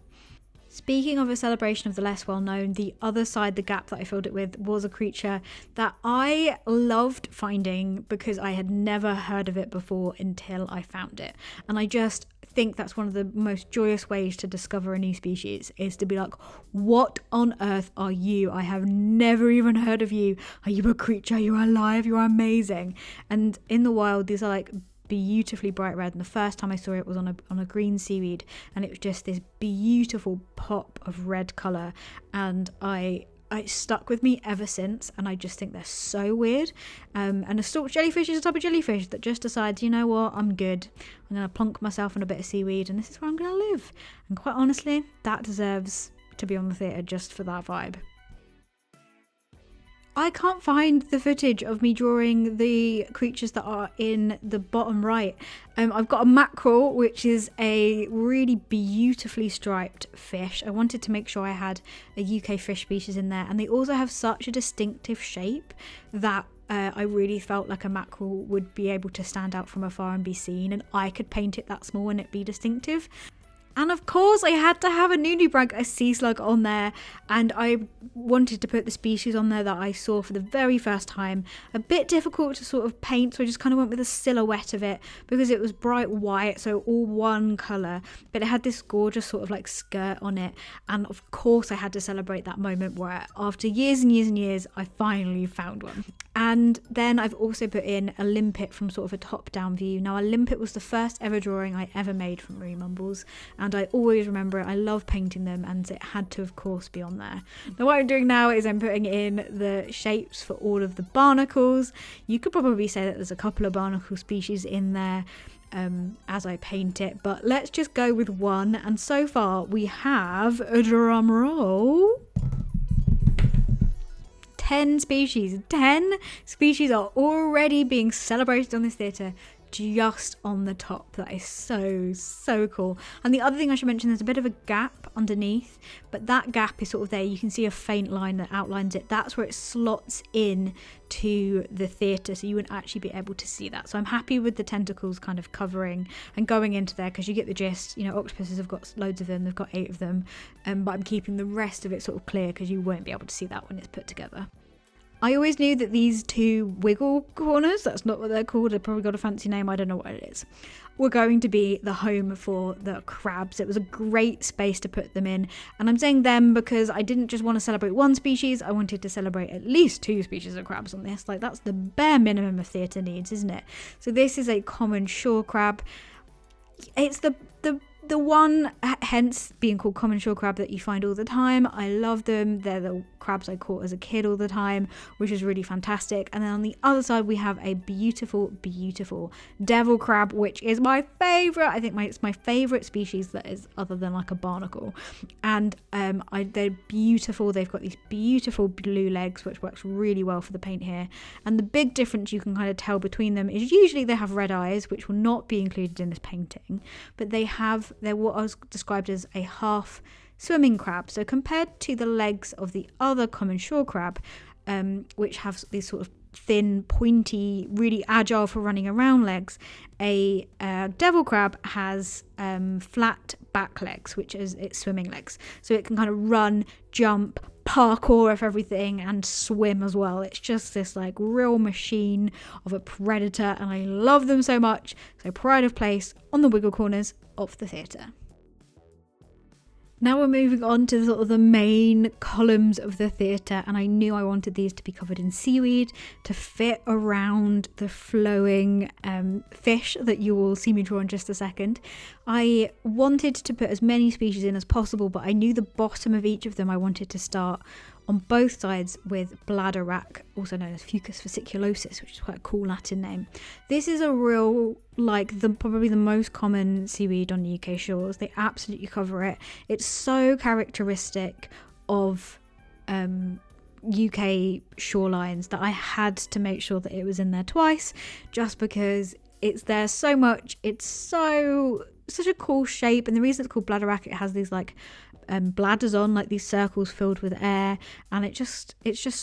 Speaking of a celebration of the less well-known, the other side, the gap that I filled it with, was a creature that I loved finding because I had never heard of it before until I found it. And I just think that's one of the most joyous ways to discover a new species, is to be like, what on earth are you? I have never even heard of you. Are you a creature? You're alive. You're amazing. And in the wild, these are like beautifully bright red, and the first time I saw it was on a green seaweed, and it was just this beautiful pop of red colour, and it stuck with me ever since, and I just think they're so weird. And a stalked jellyfish is a type of jellyfish that just decides, you know what, I'm good, I'm going to plonk myself in a bit of seaweed and this is where I'm going to live. And quite honestly, that deserves to be on the theatre just for that vibe. I can't find the footage of me drawing the creatures that are in the bottom right. I've got a mackerel, which is a really beautifully striped fish. I wanted to make sure I had a UK fish species in there, and they also have such a distinctive shape that I really felt like a mackerel would be able to stand out from afar and be seen, and I could paint it that small and it be distinctive. And of course I had to have a nudibranch, a sea slug, on there, and I wanted to put the species on there that I saw for the very first time. A bit difficult to sort of paint, so I just kind of went with a silhouette of it because it was bright white, so all one colour, but it had this gorgeous sort of like skirt on it. And of course I had to celebrate that moment where after years and years and years I finally found one. And then I've also put in a limpet from sort of a top-down view. Now, a limpet was the first ever drawing I ever made from Marine Mumbles, and I always remember it. I love painting them, and it had to, of course, be on there. Now, what I'm doing now is I'm putting in the shapes for all of the barnacles. You could probably say that there's a couple of barnacle species in there as I paint it, but let's just go with one. And so far, we have, a drum roll, 10 species. 10 species are already being celebrated on this theatre just on the top. That is so cool. And the other thing I should mention, there's a bit of a gap underneath, but that gap is sort of there. You can see a faint line that outlines it. That's where it slots in to the theatre, so you wouldn't actually be able to see that. So I'm happy with the tentacles kind of covering and going into there, because you get the gist. You know, octopuses have got loads of them, they've got 8 of them, but I'm keeping the rest of it sort of clear because you won't be able to see that when it's put together. I always knew that these 2 wiggle corners, that's not what they're called, they've probably got a fancy name, I don't know what it is, were going to be the home for the crabs. It was a great space to put them in, and I'm saying them because I didn't just want to celebrate one species, I wanted to celebrate at least 2 species of crabs on this. Like, that's the bare minimum of theatre needs, isn't it? So this is a common shore crab. It's the The one, hence being called common shore crab, that you find all the time. I love them. They're the crabs I caught as a kid all the time, which is really fantastic. And then on the other side, we have a beautiful, beautiful devil crab, which is my favourite. I think it's my favourite species that is other than like a barnacle. And they're beautiful. They've got these beautiful blue legs, which works really well for the paint here. And the big difference you can kind of tell between them is usually they have red eyes, which will not be included in this painting, but they're what I was described as a half swimming crab. So compared to the legs of the other common shore crab, which have these sort of thin, pointy, really agile for running around legs, a devil crab has flat back legs, which is its swimming legs. So it can kind of run, jump, parkour of everything, and swim as well. It's just this like real machine of a predator, and I love them so much. So pride of place on the wiggle corners of the theatre. Now we're moving on to sort of the main columns of the theatre, and I knew I wanted these to be covered in seaweed to fit around the flowing fish that you will see me draw in just a second. I wanted to put as many species in as possible, but I knew the bottom of each of them I wanted to start on both sides with bladder wrack, also known as Fucus fasciculosus, which is quite a cool Latin name. This is a real, probably the most common seaweed on the UK shores. They absolutely cover it. It's so characteristic of UK shorelines that I had to make sure that it was in there twice, just because it's there so much. It's such a cool shape, and the reason it's called bladder wrack, it has these bladders on, like these circles filled with air, and it's just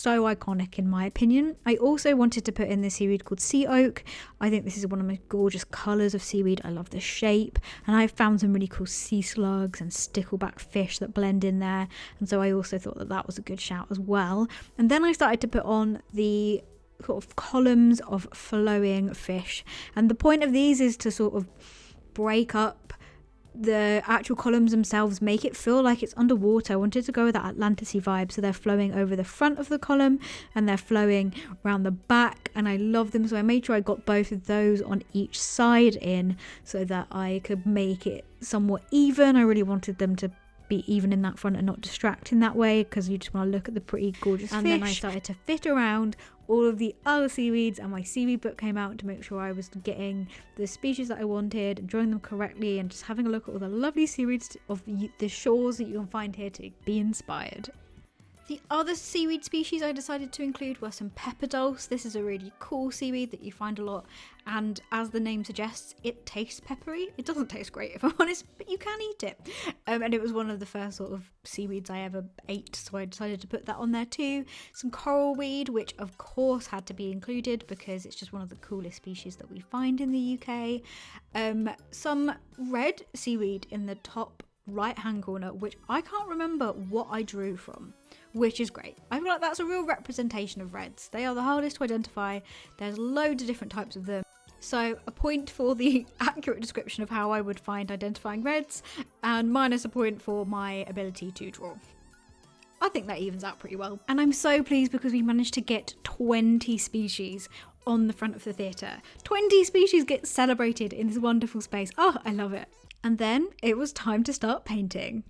so iconic in my opinion. I also wanted to put in this seaweed called sea oak. I think this is one of the most gorgeous colours of seaweed. I love the shape, and I've found some really cool sea slugs and stickleback fish that blend in there, and so I also thought that was a good shout as well. And then I started to put on the sort of columns of flowing fish, and the point of these is to sort of break up the actual columns themselves, make it feel like it's underwater. I wanted to go with that Atlantis-y vibe, so they're flowing over the front of the column and they're flowing around the back, and I love them, so I made sure I got both of those on each side in so that I could make it somewhat even. I really wanted them to be even in that front and not distract in that way, because you just want to look at the pretty gorgeous fish. And then I started to fit around all of the other seaweeds, and my seaweed book came out to make sure I was getting the species that I wanted and drawing them correctly, and just having a look at all the lovely seaweeds of the shores that you can find here to be inspired. The other seaweed species I decided to include were some pepper dulse. This is a really cool seaweed that you find a lot, and as the name suggests, it tastes peppery. It doesn't taste great if I'm honest, but you can eat it. And it was one of the first sort of seaweeds I ever ate, so I decided to put that on there too. Some coral weed, which of course had to be included because it's just one of the coolest species that we find in the UK. Some red seaweed in the top right hand corner, which I can't remember what I drew from, which is great. I feel like that's a real representation of reds. They are the hardest to identify. There's loads of different types of them. So a point for the accurate description of how I would find identifying reds, and minus a point for my ability to draw. I think that evens out pretty well. And I'm so pleased because we managed to get 20 species on the front of the theatre. 20 species get celebrated in this wonderful space. Oh, I love it. And then it was time to start painting.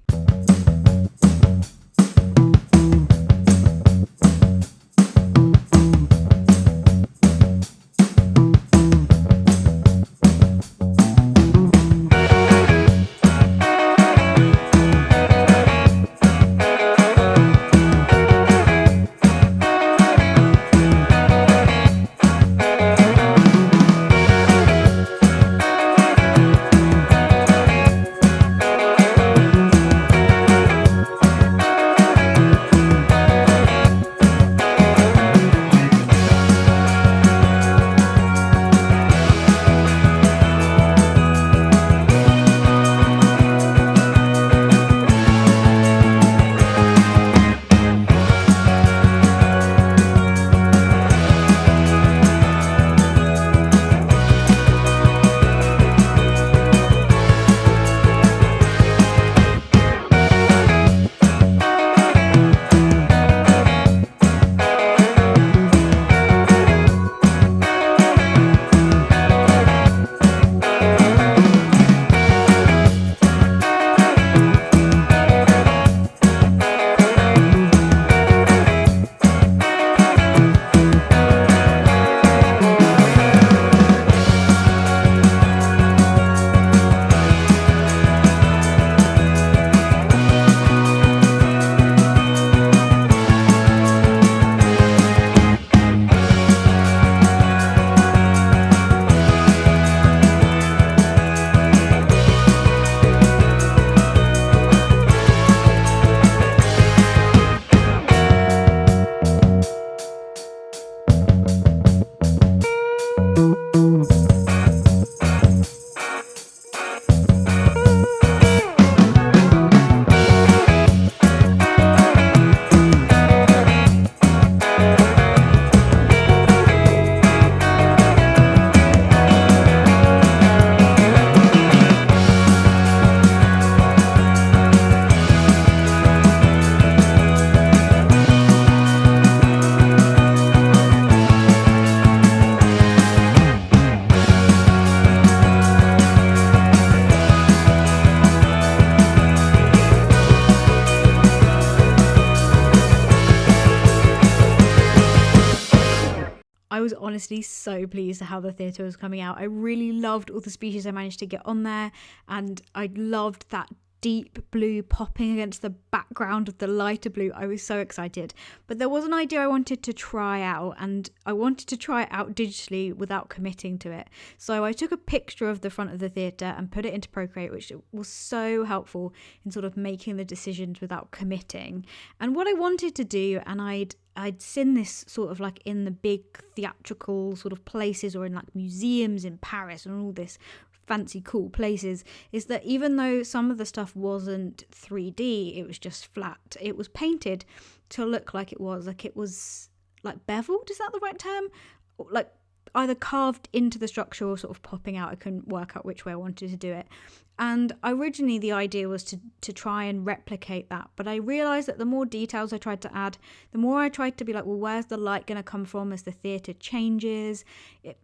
was honestly so pleased at how the theatre was coming out. I really loved all the species I managed to get on there, and I loved that deep blue popping against the background of the lighter blue. I was so excited. But there was an idea I wanted to try out, and I wanted to try it out digitally without committing to it. So I took a picture of the front of the theatre and put it into Procreate, which was so helpful in sort of making the decisions without committing. And what I wanted to do, and I'd seen this sort of like in the big theatrical sort of places, or in like museums in Paris and all this fancy cool places, is that even though some of the stuff wasn't 3D, it was just flat, it was painted to look like it was like beveled, is that the right term? Like either carved into the structure or sort of popping out. I couldn't work out which way I wanted to do it. And originally the idea was to try and replicate that, but I realised that the more details I tried to add, the more I tried to be like, well, where's the light going to come from as the theatre changes?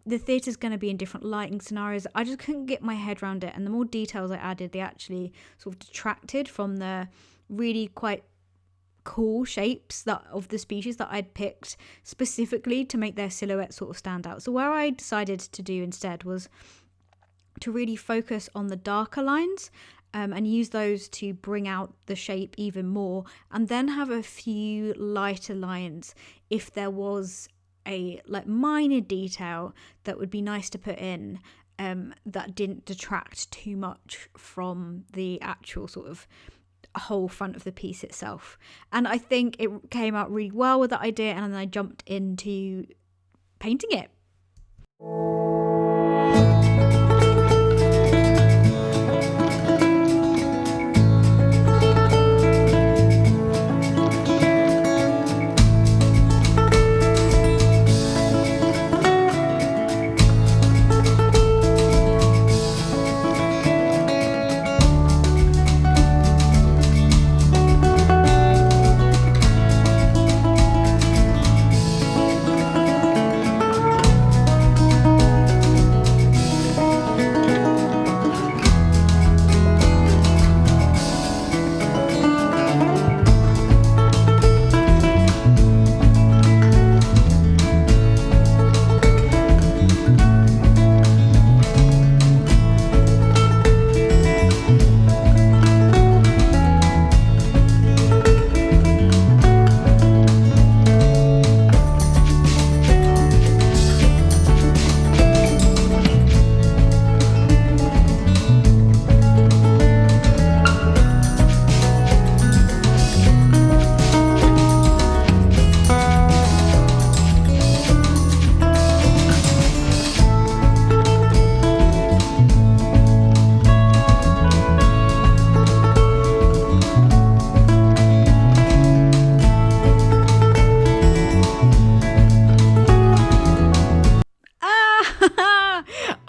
The theatre's going to be in different lighting scenarios. I just couldn't get my head around it, and the more details I added, they actually sort of detracted from the really quite cool shapes of the species that I'd picked specifically to make their silhouette sort of stand out. So where I decided to do instead was to really focus on the darker lines and use those to bring out the shape even more, and then have a few lighter lines if there was a like minor detail that would be nice to put in that didn't detract too much from the actual sort of whole front of the piece itself. And I think it came out really well with that idea, and then I jumped into painting it.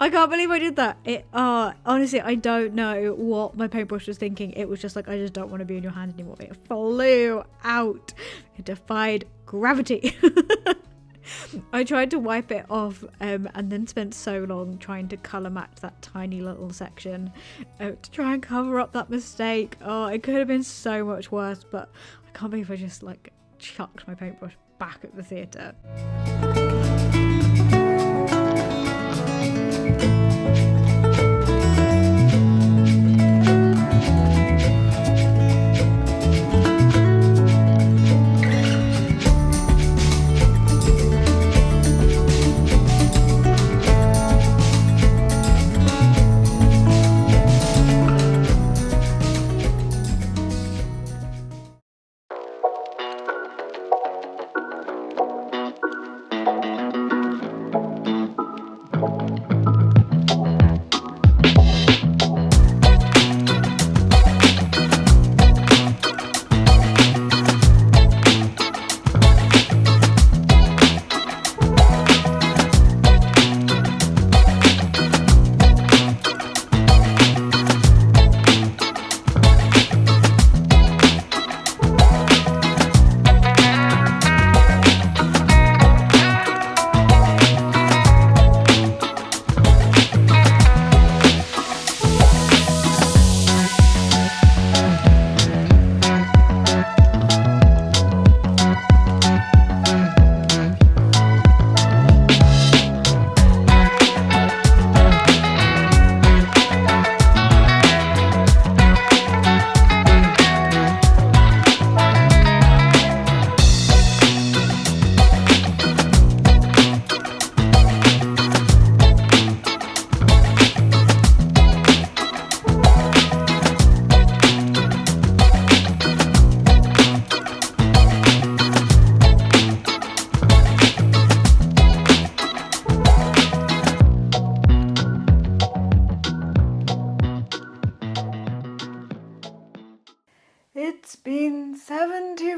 I can't believe I did that. Honestly, I don't know what my paintbrush was thinking. It was just like, I just don't want to be in your hand anymore. It flew out. It defied gravity. I tried to wipe it off and then spent so long trying to colour match that tiny little section to try and cover up that mistake. Oh, it could have been so much worse, but I can't believe I just like chucked my paintbrush back at the theatre.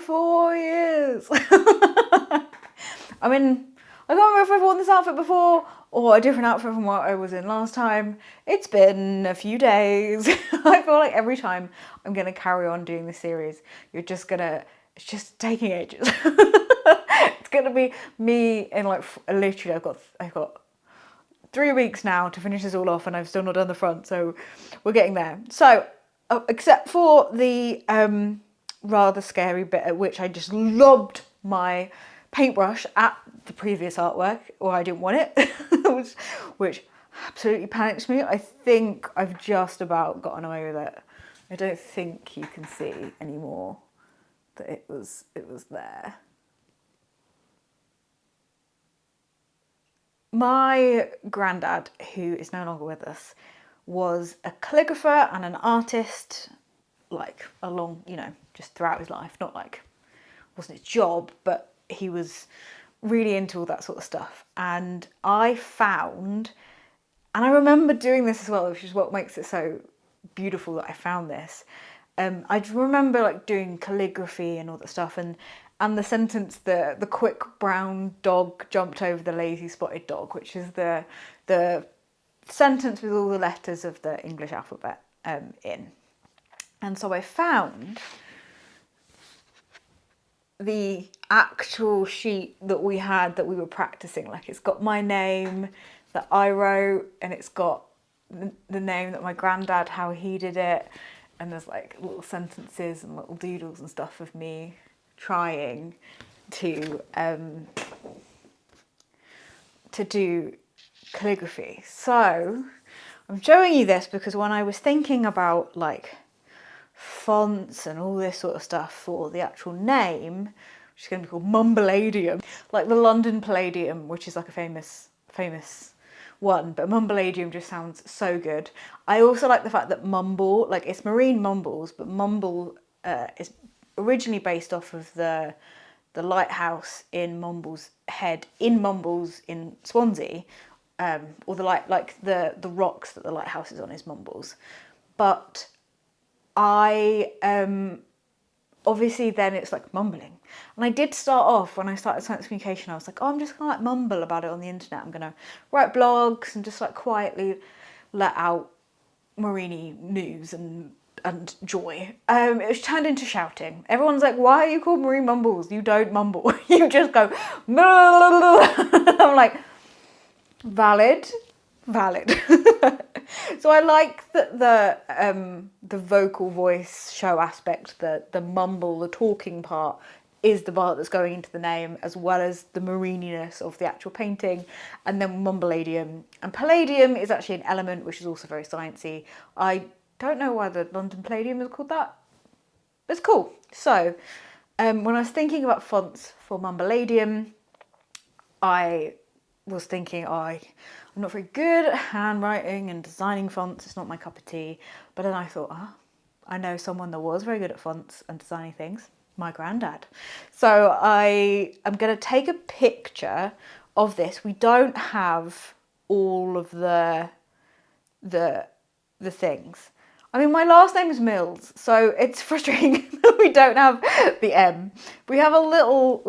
4 years. I mean, I can't remember if I've worn this outfit before or a different outfit from what I was in last time. It's been a few days. I feel like every time I'm going to carry on doing this series, it's just taking ages. It's going to be me in like, literally I've got 3 weeks now to finish this all off and I've still not done the front, so we're getting there. So, except for the rather scary bit at which I just lobbed my paintbrush at the previous artwork, or I didn't want it, which absolutely panics me. I think I've just about gotten away with it. I don't think you can see anymore that it was there. My granddad, who is no longer with us, was a calligrapher and an artist, like along, just throughout his life. Not like, wasn't his job, but he was really into all that sort of stuff. And I remember doing this as well, which is what makes it so beautiful that I found this. I remember like doing calligraphy and all that stuff, and the sentence, the quick brown dog jumped over the lazy spotted dog, which is the sentence with all the letters of the English alphabet in. And so I found the actual sheet that we were practicing. Like, it's got my name that I wrote, and it's got the name that my granddad, how he did it, and there's like little sentences and little doodles and stuff of me trying to do calligraphy. So I'm showing you this because when I was thinking about like fonts and all this sort of stuff for the actual name, which is going to be called Mumbleadium, like the London Palladium, which is like a famous one, but Mumbleadium just sounds so good. I also like the fact that Mumble, like it's marine mumbles, but Mumble is originally based off of the lighthouse in Mumbles Head in Mumbles in Swansea, or the rocks that the lighthouse is on is Mumbles. But I obviously then it's like mumbling, and I did start off when I started science communication. I was like, oh, I'm just gonna like mumble about it on the internet. I'm gonna write blogs and just like quietly let out Marini news and joy. It was turned into shouting. Everyone's like, why are you called Marine Mumbles? You don't mumble. You just go. I'm like, valid. So I like that the vocal voice show aspect, the mumble, the talking part is the part that's going into the name, as well as the marininess of the actual painting, and then Mumbleadium. And Palladium is actually an element which is also very sciencey. I don't know why the London Palladium is called that. It's cool. So when I was thinking about fonts for Mumbleadium, I was thinking, I'm not very good at handwriting and designing fonts. It's not my cup of tea. But then I thought, I know someone that was very good at fonts and designing things. My granddad. So I am going to take a picture of this. We don't have all of the things. I mean, my last name is Mills, so it's frustrating that we don't have the M. We have a little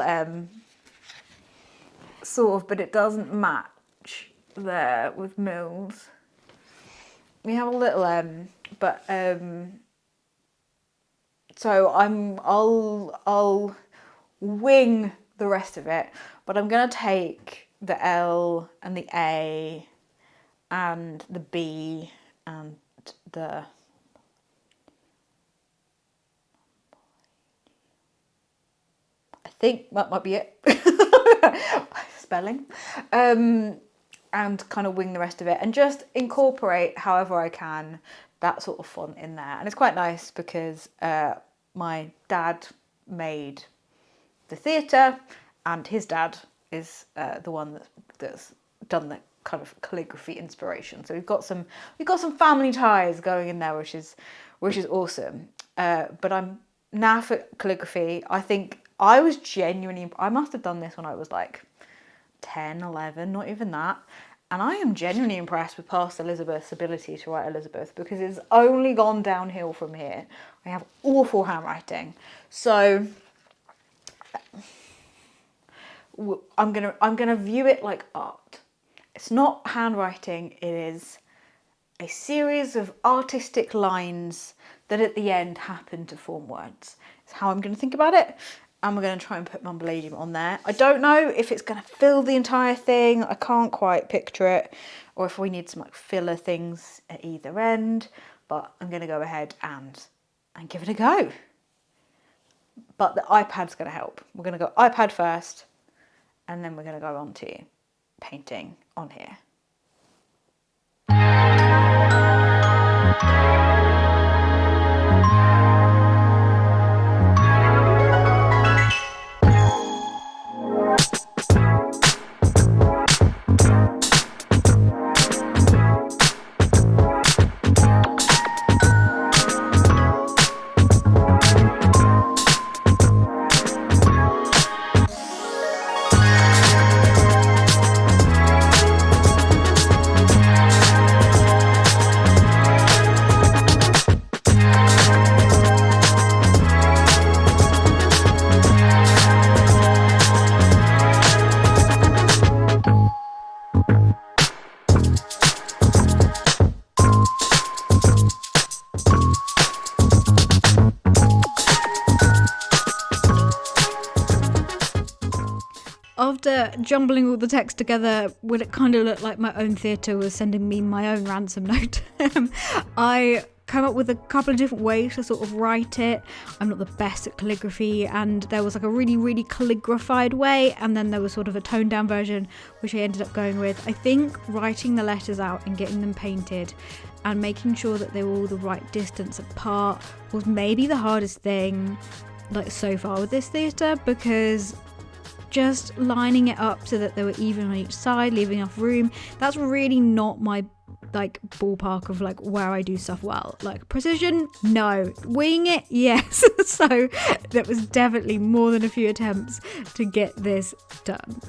M, sort of, but it doesn't match there with Mills. We have a little M, but so I'll wing the rest of it, but I'm gonna take the L and the A and the B and the I think that might be it. Spelling. And kind of wing the rest of it and just incorporate however I can that sort of font in there. And it's quite nice because my dad made the theatre, and his dad is the one that's done the kind of calligraphy inspiration. So we've got some family ties going in there, which is awesome. But I'm now for calligraphy. I think I must have done this when I was like 10, 11, not even that. And I am genuinely impressed with past Elizabeth's ability to write Elizabeth, because it's only gone downhill from here. I have awful handwriting. So I'm gonna view it like art. It's not handwriting, it is a series of artistic lines that at the end happen to form words. It's how I'm going to think about it. And we're going to try and put Mumbleadium on there. I don't know if it's going to fill the entire thing. I can't quite picture it. Or if we need some like filler things at either end. But I'm going to go ahead and give it a go. But the iPad's going to help. We're going to go iPad first. And then we're going to go on to painting on here. After jumbling all the text together, when it kind of looked like my own theatre was sending me my own ransom note, I came up with a couple of different ways to sort of write it. I'm not the best at calligraphy, and there was like a really, really calligraphied way, and then there was sort of a toned down version, which I ended up going with. I think writing the letters out and getting them painted and making sure that they were all the right distance apart was maybe the hardest thing like so far with this theatre, because just lining it up so that they were even on each side, leaving enough room, that's really not my like ballpark of like where I do stuff well. Like precision, no. Winging it, yes. So that was definitely more than a few attempts to get this done.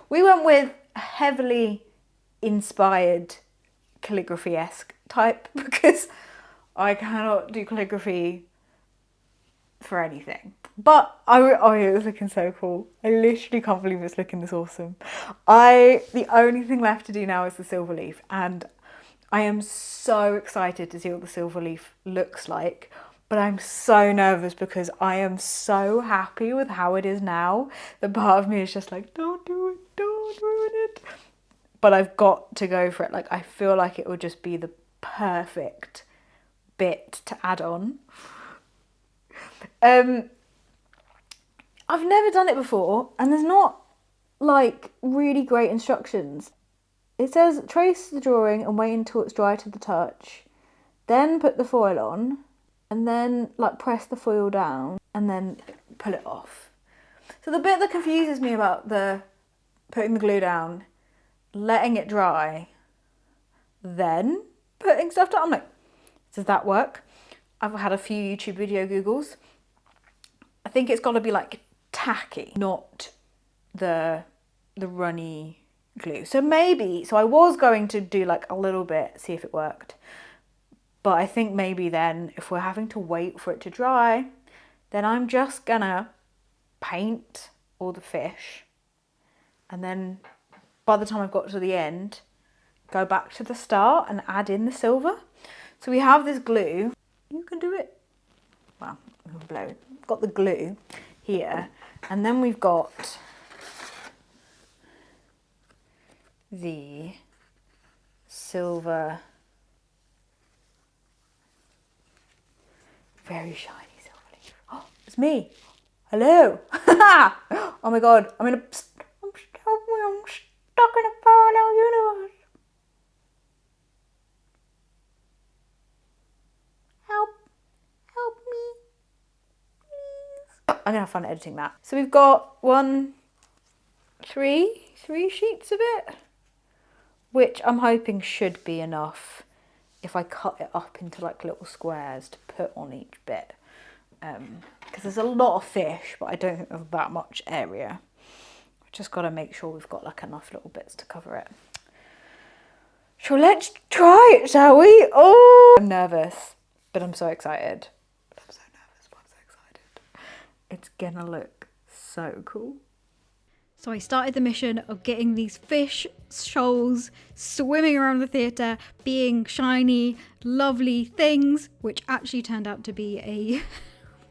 We went with a heavily inspired calligraphy-esque type, because I cannot do calligraphy for anything. But oh, it was looking so cool. I literally can't believe it's looking this awesome. The only thing left to do now is the silver leaf, and I am so excited to see what the silver leaf looks like. But I'm so nervous because I am so happy with how it is now that part of me is just like, don't do it, don't ruin it. But I've got to go for it. Like, I feel like it would just be the perfect bit to add on. I've never done it before, and there's not like really great instructions. It says trace the drawing and wait until it's dry to the touch, then put the foil on, and then like press the foil down and then pull it off. So the bit that confuses me about the putting the glue down, letting it dry, then putting stuff down, I'm like, does that work? I've had a few YouTube video Googles. I think it's got to be like tacky, not the runny glue. So I was going to do like a little bit, see if it worked. But I think maybe then, if we're having to wait for it to dry, then I'm just gonna paint all the fish. And then by the time I've got to the end, go back to the start and add in the silver. So we have this glue. You can do it. Well, I'm gonna blow it. We've got the glue here. And then we've got the silver, very shiny silver leaf. Oh, it's me. Hello. Oh my god, I'm stuck in a parallel universe. I'm gonna have fun editing that. So we've got three sheets of it, which I'm hoping should be enough if I cut it up into like little squares to put on each bit. Because there's a lot of fish, but I don't think there's that much area. We've just got to make sure we've got like enough little bits to cover it. So let's try it, shall we? Oh, I'm nervous, but I'm so excited. I'm so nervous, but I'm so excited. It's gonna look so cool. So I started the mission of getting these fish shoals swimming around the theatre, being shiny, lovely things, which actually turned out to be a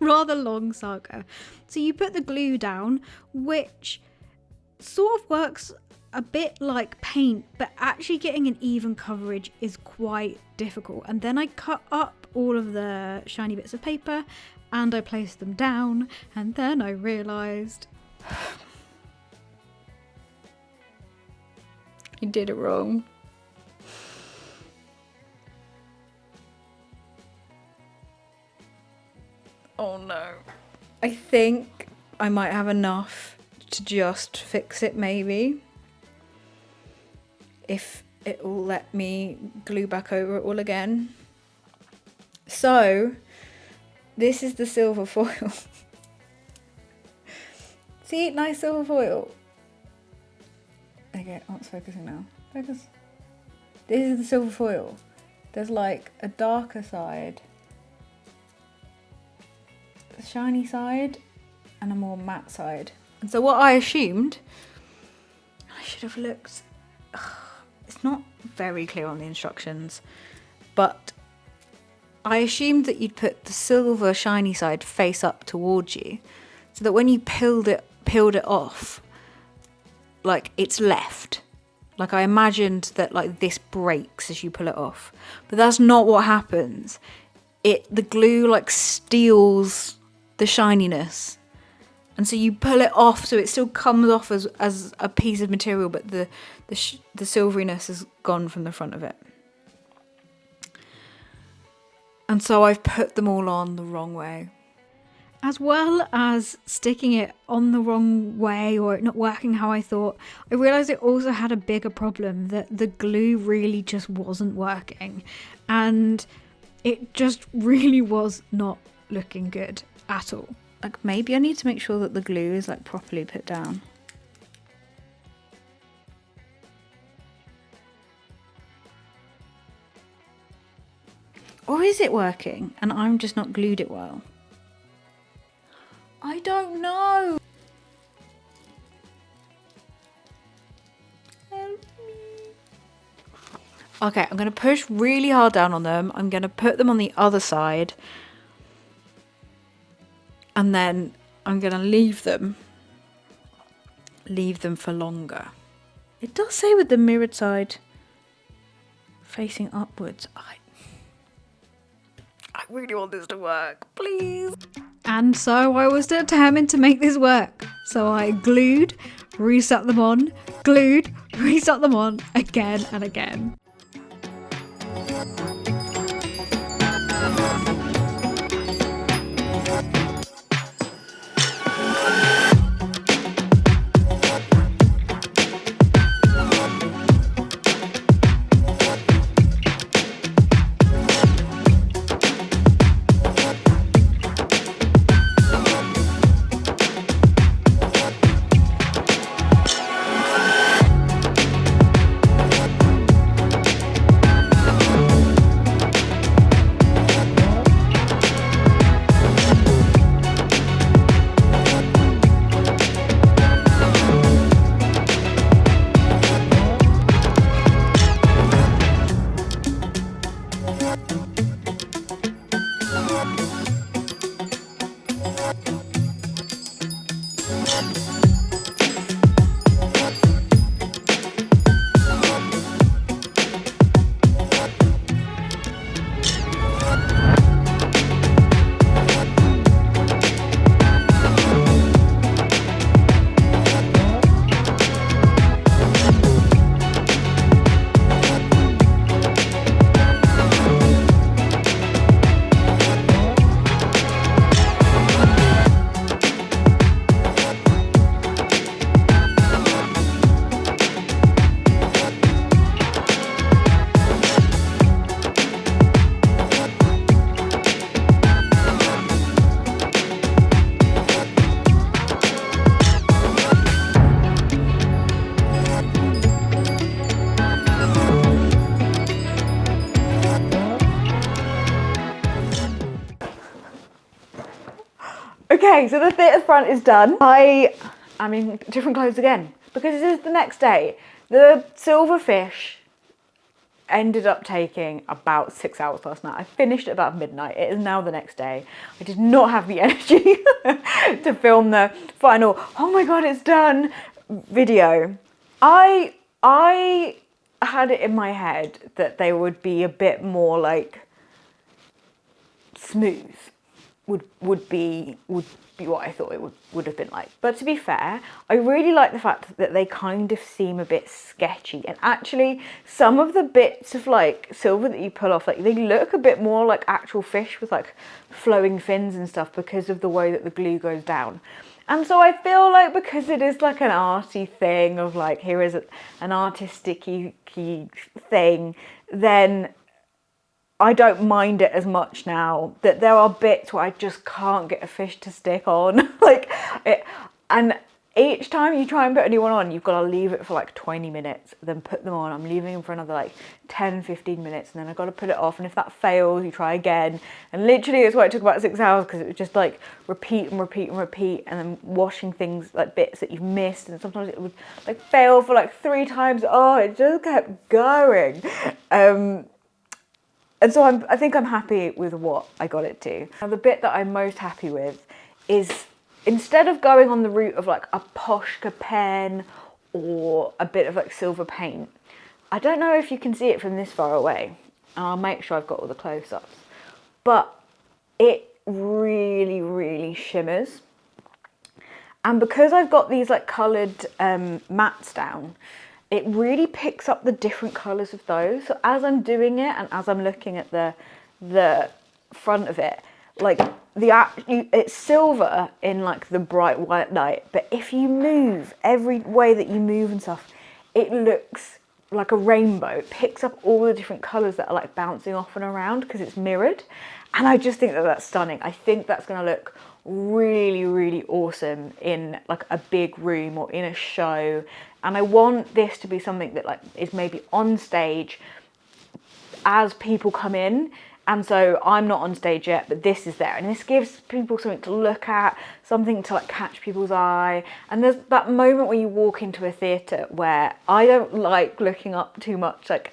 rather long saga. So you put the glue down, which sort of works a bit like paint, but actually getting an even coverage is quite difficult. And then I cut up all of the shiny bits of paper and I placed them down, and then I realised I did it wrong. Oh no. I think I might have enough to just fix it, maybe. If it will let me glue back over it all again. So, this is the silver foil. See, nice silver foil. Okay, oh, it's focusing now. Focus. This is the silver foil. There's like a darker side, a shiny side, and a more matte side. And so what I assumed, I should have looked, it's not very clear on the instructions, but I assumed that you'd put the silver shiny side face up towards you, so that when you peeled it off, like it's left. Like I imagined that like this breaks as you pull it off, but that's not what happens. The glue like steals the shininess, and so you pull it off, so it still comes off as a piece of material, but the silveriness is gone from the front of it. And so I've put them all on the wrong way. As well as sticking it on the wrong way or it not working how I thought, I realised it also had a bigger problem, that the glue really just wasn't working. And it just really was not looking good at all. Like maybe I need to make sure that the glue is like properly put down. Or is it working and I'm just not glued it well? I don't know. Help me. Okay, I'm going to push really hard down on them. I'm going to put them on the other side. And then I'm going to leave them for longer. It does say with the mirrored side facing upwards. I really want this to work, please. And so I was determined to make this work. So I glued, reset them on, glued, reset them on again and again. Okay, so the theatre front is done. I am in different clothes again because it is the next day. The silverfish ended up taking about 6 hours last night. I finished at about midnight. It is now the next day. I did not have the energy to film the final, oh my god, it's done video. I had it in my head that they would be a bit more like smooth, would be what I thought it would have been like. But to be fair, I really like the fact that they kind of seem a bit sketchy, and actually some of the bits of like silver that you pull off, like they look a bit more like actual fish with like flowing fins and stuff because of the way that the glue goes down. And so I feel like because it is like an arty thing of like, here is an artistic-y thing, then I don't mind it as much now. That there are bits where I just can't get a fish to stick on. And each time you try and put a new one on, you've got to leave it for like 20 minutes, then put them on. I'm leaving them for another like 10, 15 minutes, and then I've got to put it off. And if that fails, you try again. And literally it's why it took about 6 hours, because it was just like repeat and repeat and repeat, and then washing things like bits that you've missed. And sometimes it would like fail for like 3 times. Oh, it just kept going. And so I think I'm happy with what I got it to. Now the bit that I'm most happy with is, instead of going on the route of like a Posca pen or a bit of like silver paint, I don't know if you can see it from this far away, and I'll make sure I've got all the close-ups, but it really, really shimmers. And because I've got these like coloured mats down, it really picks up the different colours of those. So as I'm doing it and as I'm looking at the front of it, like it's silver in like the bright white light, but if you move, every way that you move and stuff, it looks like a rainbow. It picks up all the different colours that are like bouncing off and around because it's mirrored. And I just think that that's stunning. I think that's going to look really, really awesome in like a big room or in a show. And I want this to be something that like is maybe on stage as people come in. And so I'm not on stage yet, but this is there. And this gives people something to look at, something to like catch people's eye. And there's that moment when you walk into a theatre where I don't like looking up too much, like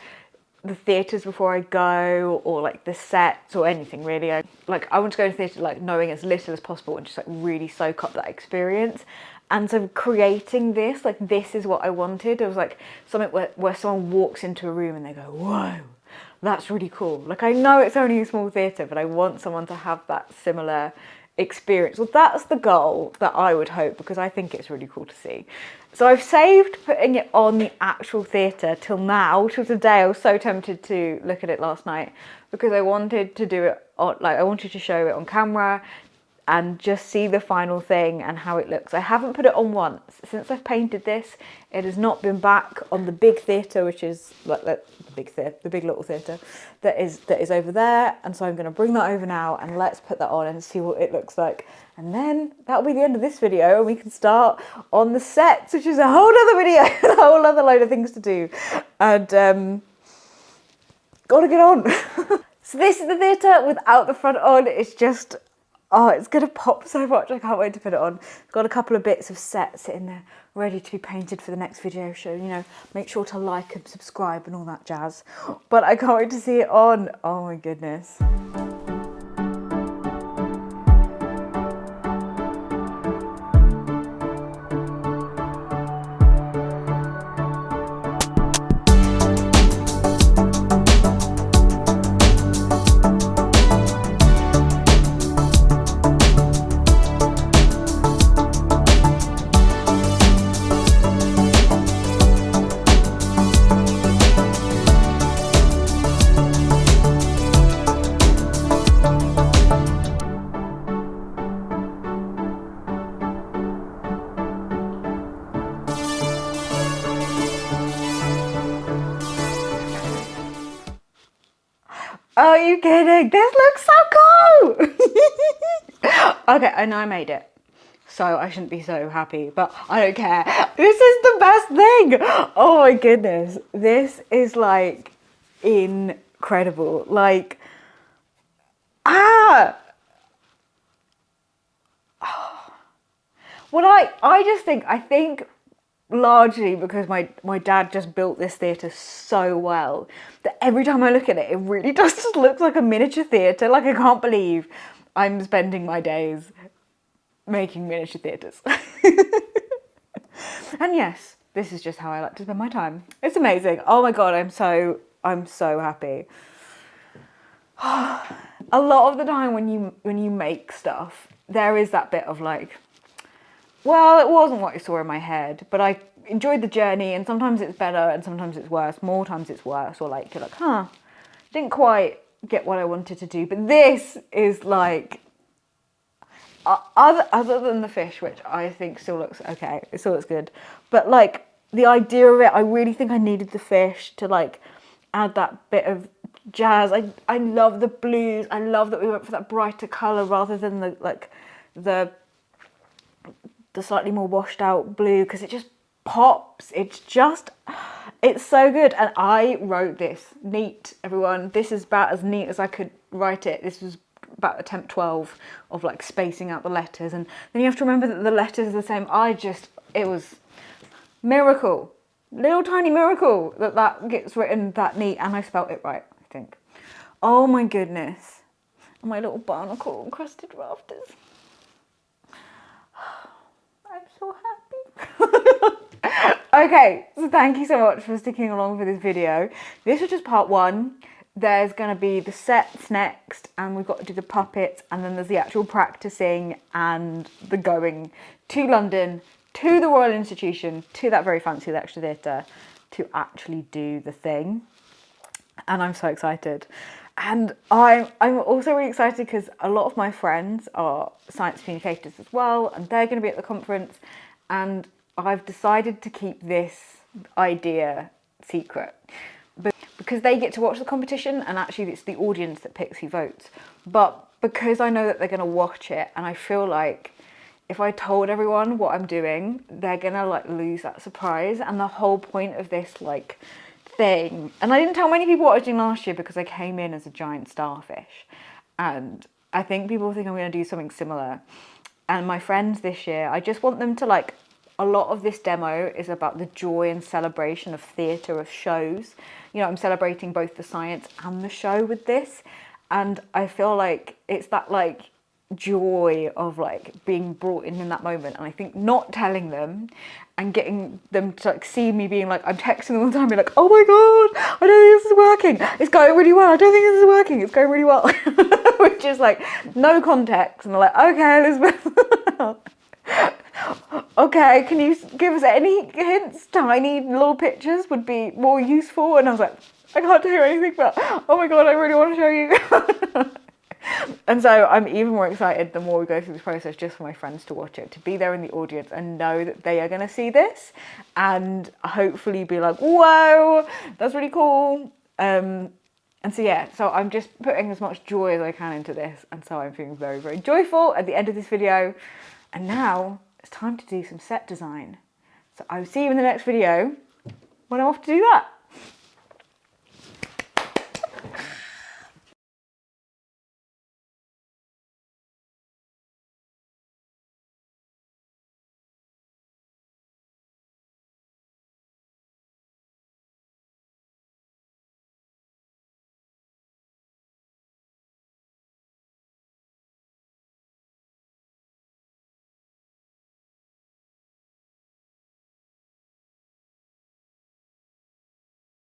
the theatres before I go, or like the sets or anything really. I want to go to theatre like knowing as little as possible and just like really soak up that experience. And so creating this, like this is what I wanted. It was like something where someone walks into a room and they go, whoa, that's really cool. Like I know it's only a small theatre, but I want someone to have that similar experience. Well, that's the goal that I would hope, because I think it's really cool to see. So I've saved putting it on the actual theatre till now, till today. I was so tempted to look at it last night because I wanted to do it on, like I wanted to show it on camera and just see the final thing and how it looks. I haven't put it on once. Since I've painted this, it has not been back on the big theatre, which is like the big little theatre that is over there. And so I'm gonna bring that over now and let's put that on and see what it looks like. And then that'll be the end of this video and we can start on the sets, which is a whole other video, a whole other load of things to do. And gotta get on. So this is the theatre without the front on. It's just, oh, it's going to pop so much. I can't wait to put it on. I've got a couple of bits of set sitting there ready to be painted for the next video show. You know, make sure to like and subscribe and all that jazz. But I can't wait to see it on. Oh my goodness. Are you kidding? This looks so cool! Okay, I know I made it, so I shouldn't be so happy, but I don't care. This is the best thing! Oh my goodness. This is like incredible. Like, ah! Well, I think largely because my dad just built this theatre so well that every time I look at it, it really does just look like a miniature theatre. Like, I can't believe I'm spending my days making miniature theatres. And yes, this is just how I like to spend my time. It's amazing. Oh my god, I'm so happy. A lot of the time when you make stuff, there is that bit of like, well, it wasn't what I saw in my head, but I enjoyed the journey, and sometimes it's better and sometimes it's worse. More times it's worse, or like you're like, didn't quite get what I wanted to do. But this is like, other than the fish, which I think still looks okay, it still looks good, but like the idea of it, I really think I needed the fish to like add that bit of jazz. I love the blues. I love that we went for that brighter colour rather than the slightly more washed out blue, because it just pops. It's so good. And I wrote this neat, everyone. This is about as neat as I could write it. This was about attempt 12 of like spacing out the letters, and then you have to remember that the letters are the same. It was miracle, little tiny miracle that gets written that neat, and I spelt it right, I think. Oh my goodness. My little barnacle encrusted rafters. I'm so happy. Okay, so thank you so much for sticking along for this video. This was just part 1. There's going to be the sets next, and we've got to do the puppets, and then there's the actual practicing and the going to London, to the Royal Institution, to that very fancy lecture theatre, to actually do the thing. And I'm so excited. And I'm also really excited because a lot of my friends are science communicators as well, and they're going to be at the conference, and I've decided to keep this idea secret. Because they get to watch the competition, and actually it's the audience that picks who votes. But because I know that they're going to watch it, and I feel like if I told everyone what I'm doing, they're going to like lose that surprise. And the whole point of this like thing, and I didn't tell many people what I was doing last year because I came in as a giant starfish, and I think people think I'm going to do something similar. And my friends this year, I just want them to like, a lot of this demo is about the joy and celebration of theatre, of shows. You know, I'm celebrating both the science and the show with this. And I feel like it's that like joy of like being brought in that moment. And I think not telling them and getting them to like see me being like, I'm texting them all the time, being like, oh my god, I don't think this is working. It's going really well. I don't think this is working. It's going really well. Which is like no context. And they're like, okay, Elizabeth. Okay, can you give us any hints? Tiny little pictures would be more useful. And I was like, I can't do anything, but oh my god, I really want to show you. And so I'm even more excited the more we go through this process, just for my friends to watch it, to be there in the audience and know that they are going to see this and hopefully be like, whoa, that's really cool. And so yeah, so I'm just putting as much joy as I can into this, and so I'm feeling very, very joyful at the end of this video. And now it's time to do some set design. So I'll see you in the next video when I'm off to do that.